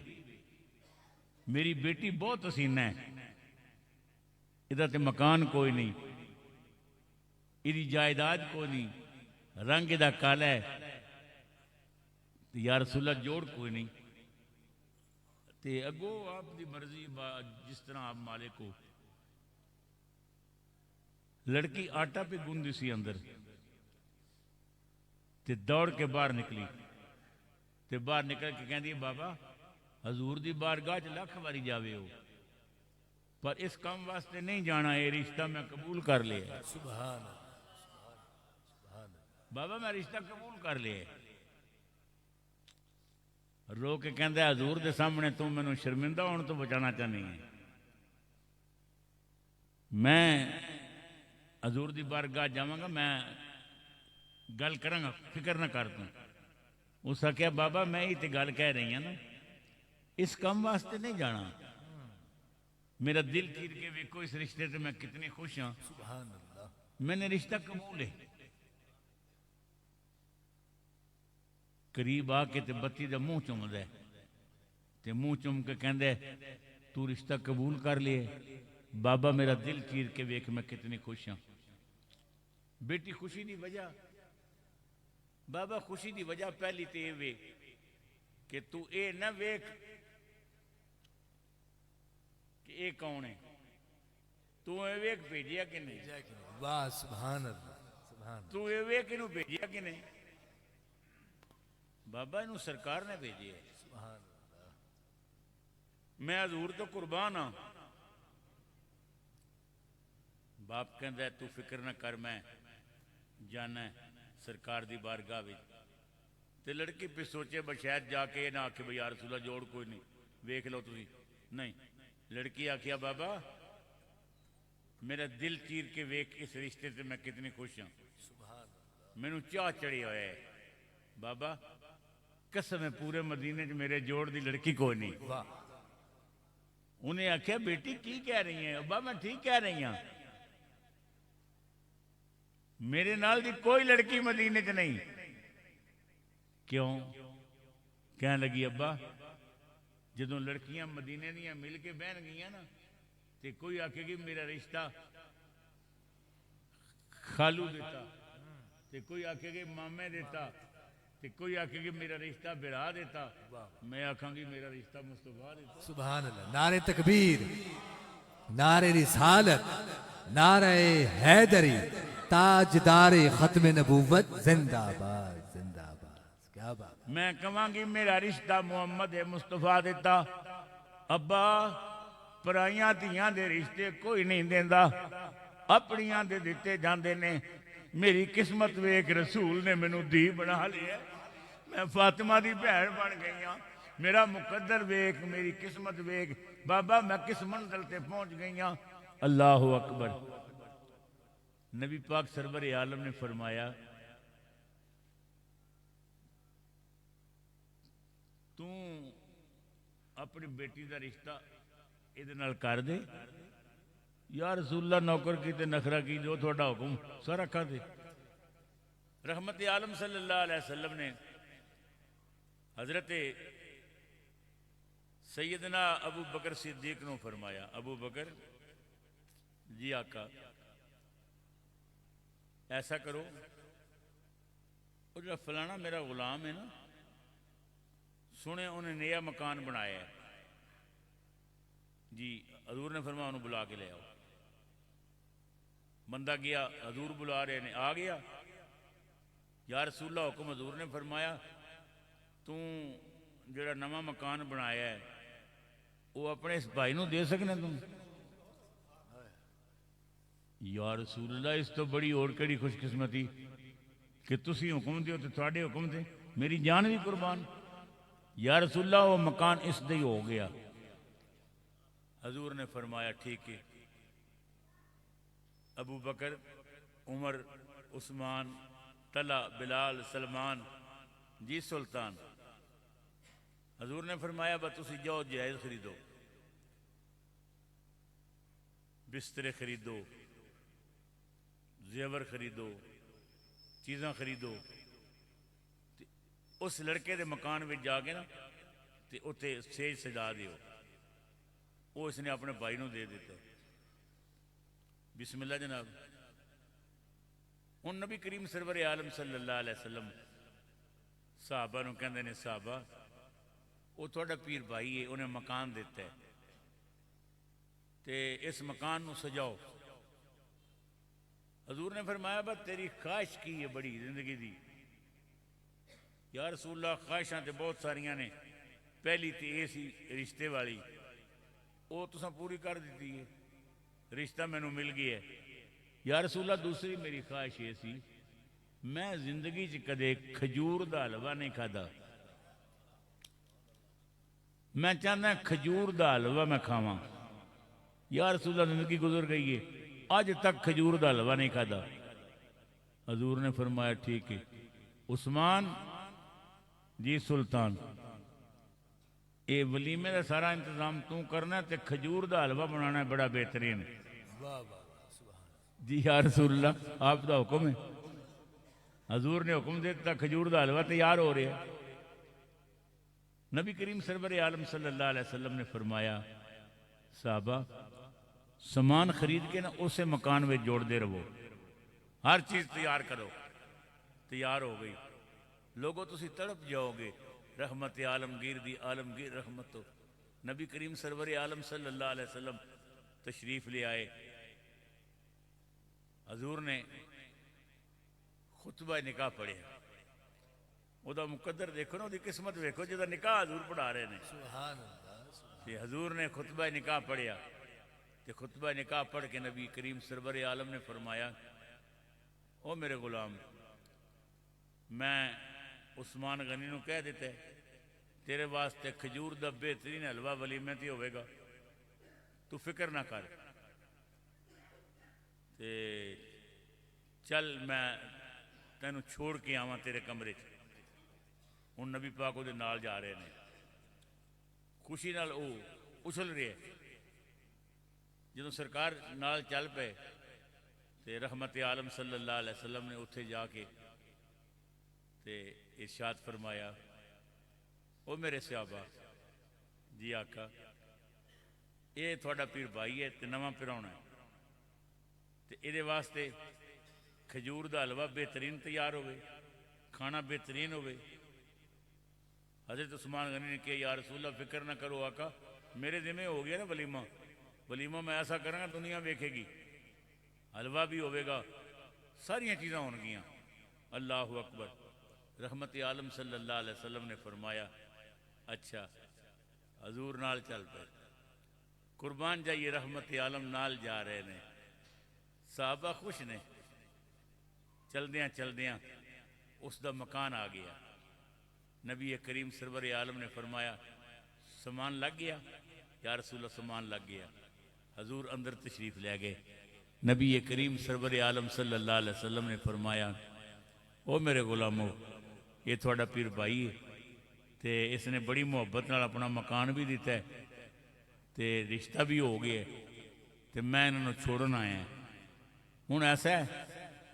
میری بیٹی بہت حسینہ ہے، ادھر تے مکان کوئی نہیں، ادھی جائیداد کوئی نہیں، رنگ ادھا کالا ہے، یا رسول اللہ جوڑ کوئی نہیں. تے اگو آپ دی مرضی جس طرح آپ مالک ہو. لڑکی آٹا پہ گوندی سی اندر تے دوڑ کے باہر نکلی تے باہر نکل کے کہندی بابا حضور دی بارگاہ چ لکھ واری جاوے ہو پر اس کام واسطے نہیں جانا، یہ رشتہ میں قبول کر لیا. سبحان بابا میں رشتہ قبول کر لیا. رو کے کہندے حضور دے سامنے تو مینوں شرمندہ ہونے تو بچانا چاہنی ہے. میں حضور دی بارگاہ جاواں گا، میں گل کراں گا، فکر نہ کر تو. اس نے کہا بابا میں ہی تے گل کہہ رہی ہوں نا، اس کام واسطے نہیں جانا. میرا دل چیر کے ویکھو اس رشتے سے میں کتنی خوش ہوں. سبحان اللہ. میں نے رشتہ قبول ہے. قریب آ کے تے بتی دا منہ چوم دے تے منہ چوم کے کہندے تو رشتہ قبول کر لیے. بابا میرا دل چیر کے ویکھ میں کتنی خوش ہوں. بیٹی خوشی دی وجہ بابا خوشی دی وجہ پہلی تے یہ ویکھ کہ تو اے نہ ویکھ کہ اے کون ہے، تو اے ویکھ بھیجیا کہ نہیں. واہ سبحان اللہ سبحان تو اے ویکھ انہوں بھیجیا کہ نہیں. بابا انہوں سرکار نے بھیجی ہے. سبحان اللہ. میں حضور تو قربان ہاں. باپ کہندا ہے تو فکر نہ کر، میں جانا ہے سرکار دی بارگاہ وچ. تے لڑکی پہ سوچے بشاید جا کے نہ آکھے بھئی یا رسول اللہ جوڑ کوئی نہیں، ویکھ لو تسی. نہیں، لڑکی آکھیا بابا میرا دل چیر کے ویکھ اس رشتے سے میں کتنی خوش ہوں. مینوں چاہ چڑھی ہوئے ہے. بابا قسم ہے پورے مدینے چ میرے جوڑ دی لڑکی کوئی نہیں. انہیں آکھیا بیٹی کی کہہ رہی ہیں؟ ابا میں ٹھیک کہہ رہی ہوں، میرے نال دی کوئی لڑکی مدینے چ نہیں. کیوں؟ کہنے لگی ابا جدوں لڑکیاں مدینے دیاں مل کے بہن گئیاں نا تے کوئی آکھے گی میرا رشتہ خالو دیتا، تے کوئی آکھے گی مامے دیتا، تے کوئی آکھے گی میرا رشتہ برا دیتا. میں آکھاں گی میرا رشتہ مصطفیٰ دیتا. سبحان اللہ. نعرہ تکبیر، نعرہ رسالت، نعرہ حیدری، تاجدار ختم نبوت زندہ آباد زندہ آباد. کیا بات. میں کہاں گی میرا رشتہ محمد مصطفیٰ دیتا. ابا پرائیاں دھیاں دے رشتے کوئی نہیں دیندا، اپنیاں دے دیتے جاندے نے. میری قسمت ویکھ رسول نے مینوں دھی بنا لیا. میں فاطمہ دی بہن بن گئی ہاں. میرا مقدر ویکھ، میری قسمت ویکھ. بابا میں کس منزل تے پہنچ گئی ہاں. اللہ اکبر. نبی پاک سرور عالم نے فرمایا تو اپنی بیٹی دا رشتہ ادھے نال کر دے. یا رسول اللہ نوکر کی تے نخرہ کی، جو تھوڑا حکم سارا کر دے. رحمت عالم صلی اللہ علیہ وسلم نے حضرت سیدنا ابو بکر صدیق نے فرمایا ابو بکر جی آقا ایسا کرو، وہ جو فلانا میرا غلام ہے نا، سنے انہیں نیا مکان بنایا ہے جی. حضور نے فرمایا انہوں بلا کے لے آؤ. بندہ گیا، حضور بلا رہے نے، آ گیا. یا رسول اللہ حکم. حضور نے فرمایا تو جڑا نواں مکان بنایا ہے وہ اپنے اس بھائی نو دے سکنے تم؟ یا رسول اللہ اس تو بڑی اور کڑی خوش قسمتی. کہ تسی حکم دیو تو تھوڑے حکم دے میری جان بھی قربان. یا رسول اللہ وہ مکان اس دے ہو گیا. حضور نے فرمایا ٹھیک ہے. ابو بکر، عمر، عثمان، طلحہ، بلال، سلمان، جی سلطان. حضور نے فرمایا بس تسی جاؤ جائز خریدو، بسترے خریدو، زیور خریدو، چیزاں خریدو. اس لڑکے دے مکان میں جا کے نا تے اتنے سیج سجا دیو. وہ اس نے اپنے بھائی نو دے دیتا. بسم اللہ جناب. ہن نبی کریم سرور عالم صلی اللہ علیہ وسلم صحابہ نو کہندے نے صحابہ وہ تھوڑا پیر بھائی ہے، انہیں مکان دیتا ہے تے اس مکان نو سجاؤ. حضور نے فرمایا بس تیری خواہش کی ہے بڑی زندگی دی. یا رسول اللہ خواہشاں تے بہت ساریاں نے. پہلی تے یہ سی رشتے والی، وہ تساں پوری کر دیتی ہے، رشتہ مینوں مل گیا ہے. یا رسول اللہ دوسری میری خواہش یہ سی میں زندگی چ کدے کھجور دا حلوہ نہیں کھادا. میں چاہنا کھجور دا حلوہ میں کھاواں. یا رسول اللہ زندگی گزر گئی ہے اج تک کھجور دا حلوہ نہیں کھادا. حضور نے فرمایا ٹھیک ہے. عثمان جی سلطان، اے ولیمے دا سارا انتظام تو کرنا تے کھجور دا حلوہ بنانا ہے بڑا بہترین. جی یا رسول اللہ آپ دا حکم ہے. حضور نے حکم دیتا کھجور دا حلوہ تیار ہو رہا ہے. نبی کریم سرور عالم صلی اللہ علیہ وسلم نے فرمایا صحابہ سامان خرید کے نا اسے مکان میں جوڑ دے رہو، ہر چیز تیار کرو. تیار ہو گئی. لوگوں تسی تڑپ جاؤ گے رحمت عالمگیر دی عالمگیر رحمت تو. نبی کریم سرور عالم صلی اللہ علیہ وسلم تشریف لے آئے. حضور نے خطبہ نکاح پڑھے. وہ دا مقدر دیکھو نا، وہ دی قسمت دیکھو جدا نکاح حضور پڑھا رہے ہیں. کہ حضور نے خطبہ نکاح پڑھیا کہ خطبہ نکاح پڑھ کے نبی کریم سرور عالم نے فرمایا او میرے غلام، میں عثمان غنی نو کہہ دیتا ہے تیرے واسطے کھجور دا بہترین حلوہ ولیمے تے ہوئے گا، تو فکر نہ کر. تے چل میں تینوں چھوڑ کے آواں تیرے کمرے چ. ہن نبی پاک وہ نال جا رہے ہیں، خوشی نال وہ اچھل رہے. جدوں سرکار نال چل پے تے رحمت عالم صلی اللہ علیہ وسلم نے اتھے جا کے تے ارشاد فرمایا او میرے صحابہ جی آقا یہ تھوڑا پیر بھائی ہے تے نواں پراؤنا ہے تے یہ واسطے کھجور دا حلوہ بہترین تیار ہوئے، کھانا بہترین ہوئے. حضرت عثمان غنی نے کہا یا رسول اللہ فکر نہ کرو آقا، میرے ذمہ ہو گیا نا ولیمہ. ولیمہ میں ایسا کروں گا دنیا ویکھے گی، حلوہ بھی ہوئے گا، ساریاں چیزاں ہون گیاں. اللہ اکبر. رحمت عالم صلی اللہ علیہ وسلم نے فرمایا اچھا. حضور نال چل پے. قربان جائیے رحمت عالم نال جا رہے نے. صحابہ خوش نے. چلدیاں چلدیاں اس دا مکان آ گیا. نبی کریم سرور عالم نے فرمایا سامان لگ گیا؟ یا رسول اللہ سامان لگ گیا. حضور اندر تشریف لے گئے. نبی کریم سرور عالم صلی اللہ علیہ وسلم نے فرمایا او میرے غلامو یہ تھوڑا پیر بھائی ہے تے اس نے بڑی محبت نال اپنا مکان بھی دیتا ہے تے رشتہ بھی ہو گیا تے میں انہوں چھوڑن آیا. ہوں ایسا ہے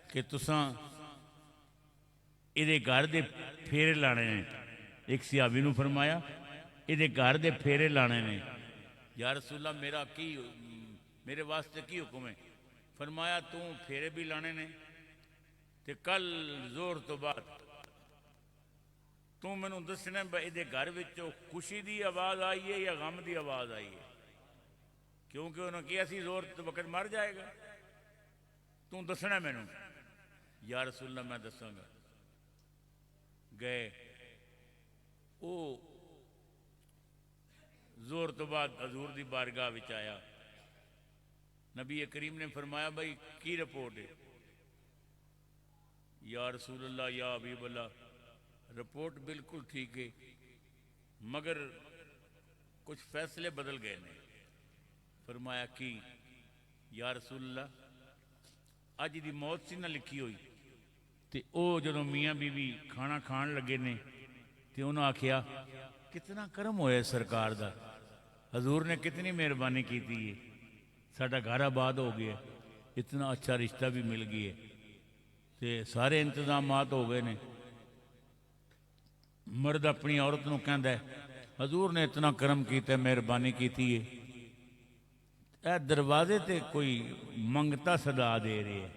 کہ تساں یہ گھر دے پھیرے لانے نے. ایک صحابی نو فرمایا یہ گھر دے پھیرے لانے نے. یا رسول اللہ میرے واسطے کی حکم ہے؟ فرمایا تو پھیرے بھی لانے نے تے کل زور تو بعد تو میں دسنا یہ گھر وچوں خوشی دی آواز آئی ہے یا غم دی آواز آئی ہے، کیونکہ انہوں نے کہا سی زور تو وقت مر جائے گا. تو دسنا مینوں. یا رسول اللہ میں دساں گا. گئے او زور تو بعد حضور دی بارگاہ وچ آیا. نبی کریم نے فرمایا بھائی کی رپورٹ ہے؟ یا رسول اللہ یا حبیب اللہ، رپورٹ بالکل ٹھیک ہے مگر کچھ فیصلے بدل گئے نے۔ فرمایا کہ یا رسول اللہ اج دی موت سی نہ لکھی ہوئی، تے او جدوں میاں بیوی کھانا کھان لگے نے تے انہوں آکھیا کتنا کرم ہویا سرکار دا، حضور نے کتنی مہربانی کی تھی، ساڈا گھر آباد ہو گیا، اتنا اچھا رشتہ بھی مل گیا تے سارے انتظامات ہو گئے نے۔ مرد اپنی عورت نو کہندا ہے حضور نے اتنا کرم کیتا ہے، مہربانی کیتی ہے، اے دروازے تے کوئی منگتا صدا دے رہے ہے۔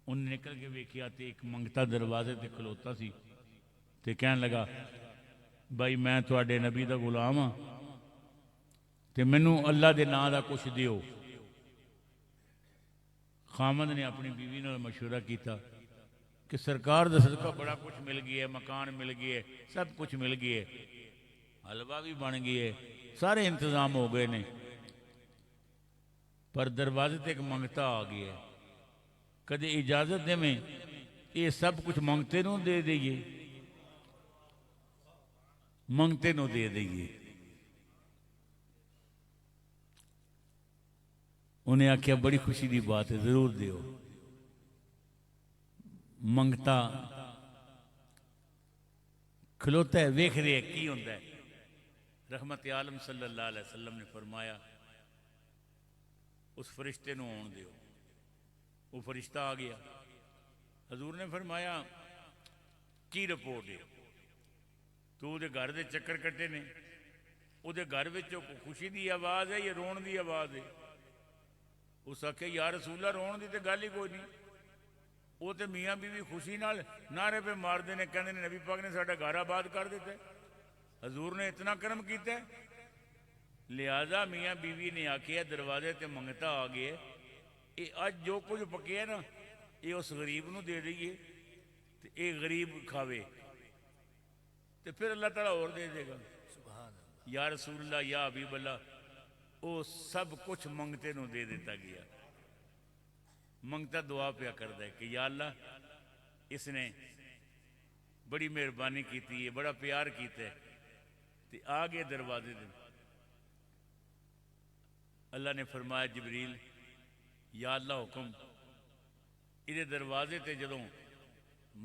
انہیں نکل کے ویکھیا تے ایک منگتا دروازے تے کھلوتا سی تے کہن لگا بھائی میں تواڈے نبی دا غلام ہاں تے مینوں اللہ دے نام دا کچھ دیو۔ خامد نے اپنی بیوی نال مشورہ کیتا کہ سرکار دا صدقہ بڑا کچھ مل گیا ہے، مکان مل گیا ہے، سب کچھ مل گیا ہے، حلوہ بھی بن گیا ہے، سارے انتظام ہو گئے نے، پر دروازے تے ایک منگتا آ گیا ہے، کدے اجازت دے میں یہ سب کچھ منگتے نو دے دئیے، منگتے نو دے دئیے۔ انہیں آکھیا بڑی خوشی دی بات ہے، ضرور دیو۔ منگتا کھلوتا ہے، ویکھ رہے کی ہوندہ ہے۔ رحمت عالم صلی اللہ علیہ وسلم نے فرمایا اس فرشتے نو آن دیو۔ وہ فرشتہ آ گیا، حضور نے فرمایا کی رپورٹ ہے؟ تو دے گھر دے چکر کٹے نے، او دے گھر وچوں خوشی دی آواز ہے یا رون دی آواز ہے؟ اس آکھے یا رسول اللہ رون دی تے گل ہی کوئی نہیں، وہ تے میاں بیوی خوشی نال نعرے پہ مار دینے، کہندے نے نبی پاک نے ساڈا گھر آباد کر دیتا ہے، حضور نے اتنا کرم کیتا ہے۔ لہذا میاں بیوی نے آکھیا دروازے تے منگتا آ گئے، یہ اج جو کچھ پکیا نا یہ اس غریب نو دے دئیے تے اے غریب کھاوے تے پھر اللہ تعالیٰ اور دے دے گا۔ یا رسول اللہ یا حبیب اللہ، وہ سب کچھ منگتے نو دے دیتا گیا۔ منگتا دعا پیا کرتا ہے کہ یا اللہ اس نے بڑی مہربانی کیتی ہے، بڑا پیار کیتا ہے، تے آگے دروازے دے۔ اللہ نے فرمایا جبریل یا اللہ حکم، یہ دروازے تے جدوں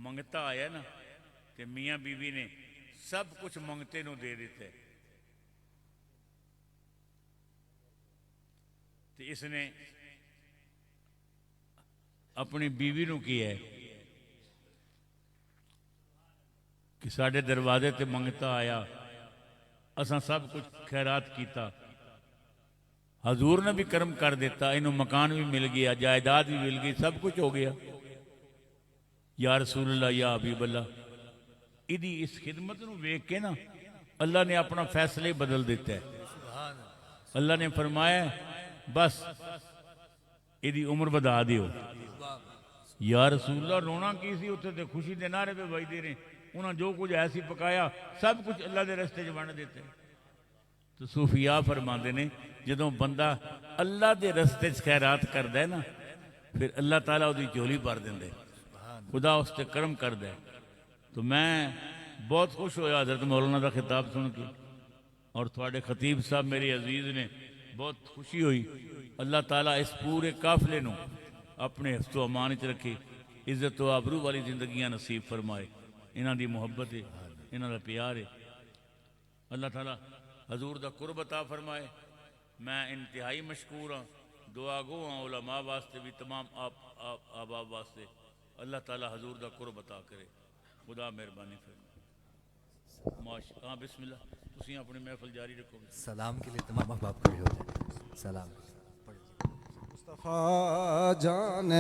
منگتا آیا نا تے میاں بیوی نے سب کچھ منگتے نو دے دیتا ہے، تے اس نے اپنی بیوی نو کیا ہے کہ ساڈے دروازے تے منگتا آیا، اساں سب کچھ خیرات کیتا، حضور نے بھی کرم کر دیتا، انہوں مکان بھی مل گیا، جائیداد بھی مل گئی، سب کچھ ہو گیا۔ یا رسول اللہ یا حبیب اللہ، ادھی اس خدمت نو ویکھ کے نا اللہ نے اپنا فیصلے بدل دیتا ہے۔ اللہ نے فرمایا بس ادھی عمر بدا دیو۔ یا رسول اللہ رونا کی سی، اتنے تے خوشی دے نعرے پہ بج دے رہے، انہوں جو کچھ ایسی پکایا سب کچھ اللہ دے رستے چ بن دیتے۔ تو صوفیاء فرماندے نے جدوں بندہ اللہ دے رستے چ خیرات کردا ہے نا پھر اللہ تعالیٰ دی جھولی بھر دیندے، خدا اس تے کرم کردا ہے۔ تو میں بہت خوش ہویا حضرت مولانا دا خطاب سن کے، اور تھوڑے خطیب صاحب میرے عزیز نے بہت خوشی ہوئی۔ اللہ تعالیٰ اس پورے قافلے نو اپنے حفظ و امان چ رکھے، عزت و آبرو والی زندگیاں نصیب فرمائے، انہاں دی محبت ہے، انہاں دا پیار ہے۔ اللہ تعالیٰ حضور دا قرب عطا فرمائے۔ میں انتہائی مشکور ہاں، دعا گو ہاں علماء واسطے بھی، تمام آباب واسطے، اللہ تعالیٰ حضور دا قرب عطا کرے، خدا مہربانی فرمائے۔ ہاں بسم اللہ، تسی اپنی محفل جاری رکھو گے۔ سلام کے لیے تمام احباب کھڑے ہو جائیں۔ سلام۔ مصطفیٰ جان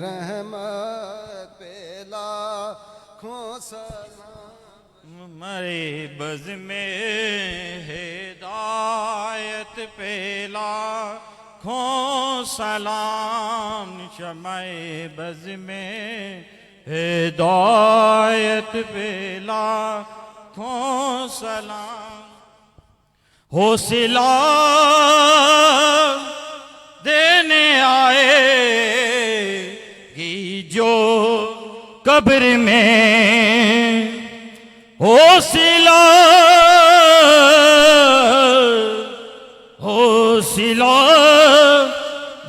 رحمت پہ لاکھوں سلام، مرے بز میں ہدایت پہ لاکھوں سلام، شمع بز میں ہدایت پہ لاکھوں سلام، حوصلہ دینے آئے گی قبر میں حوصلہ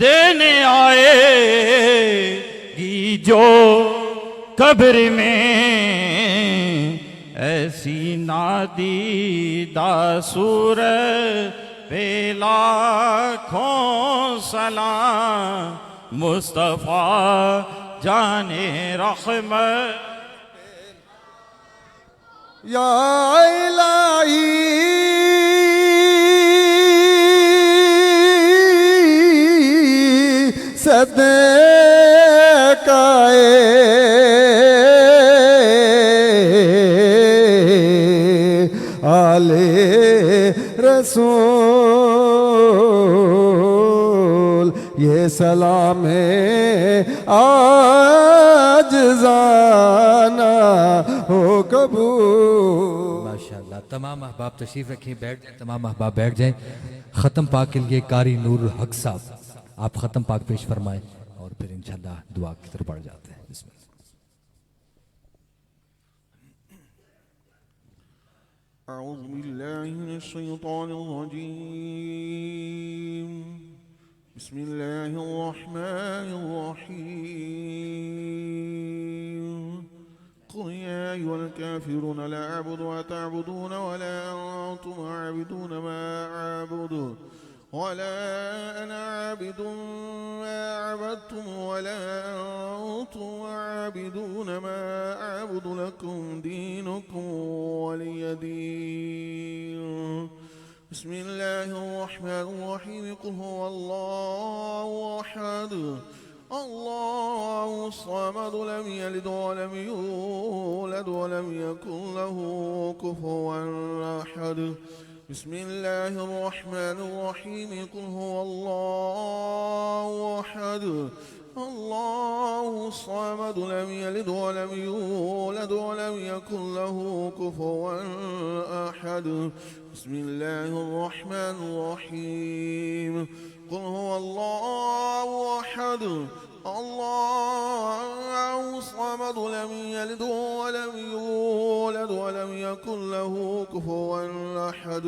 دینے آئے گی جو قبر میں ایسی نادیدہ صورت پہ لاکھوں سلام مصطفیٰ جان رحمت یا الہی صدقہ آل رسول یہ سلام آج زانا ہو قبول. ماشاءاللہ. تمام احباب تشریف رکھیں، بیٹھ جائیں. تمام احباب بیٹھ جائیں. ختم پاک کے لیے قاری نور الحق صاحب آپ ختم پاک پیش فرمائیں اور پھر انشاءاللہ دعا کی طرف بڑھ جاتے ہیں. بسم اللہ. أعوذ بالله من الشيطان الرجيم. بسم الله الرحمن الرحيم. قل يا أيها الكافرون لا أعبد ما تعبدون ولا أنتم عابدون ما أعبد ولا أنا عابد ما عبدتم ولا أنتم عابدون ما أعبد لكم دينكم ولي دين. بسم الله الرحمن الرحيم. قل هو الله أحد الله الصمد لم يلد ولم يولد ولم يكن له كفوا أحد. بسم الله الرحمن الرحيم. قل هو الله أحد الله الصمد لم يلد ولم يولد ولم يكن له كفوا أحد. بسم الله الرحمن الرحيم. قل هو الله أحد الله الصمد لم يلد ولم يولد ولم يكن له كفوا أحد.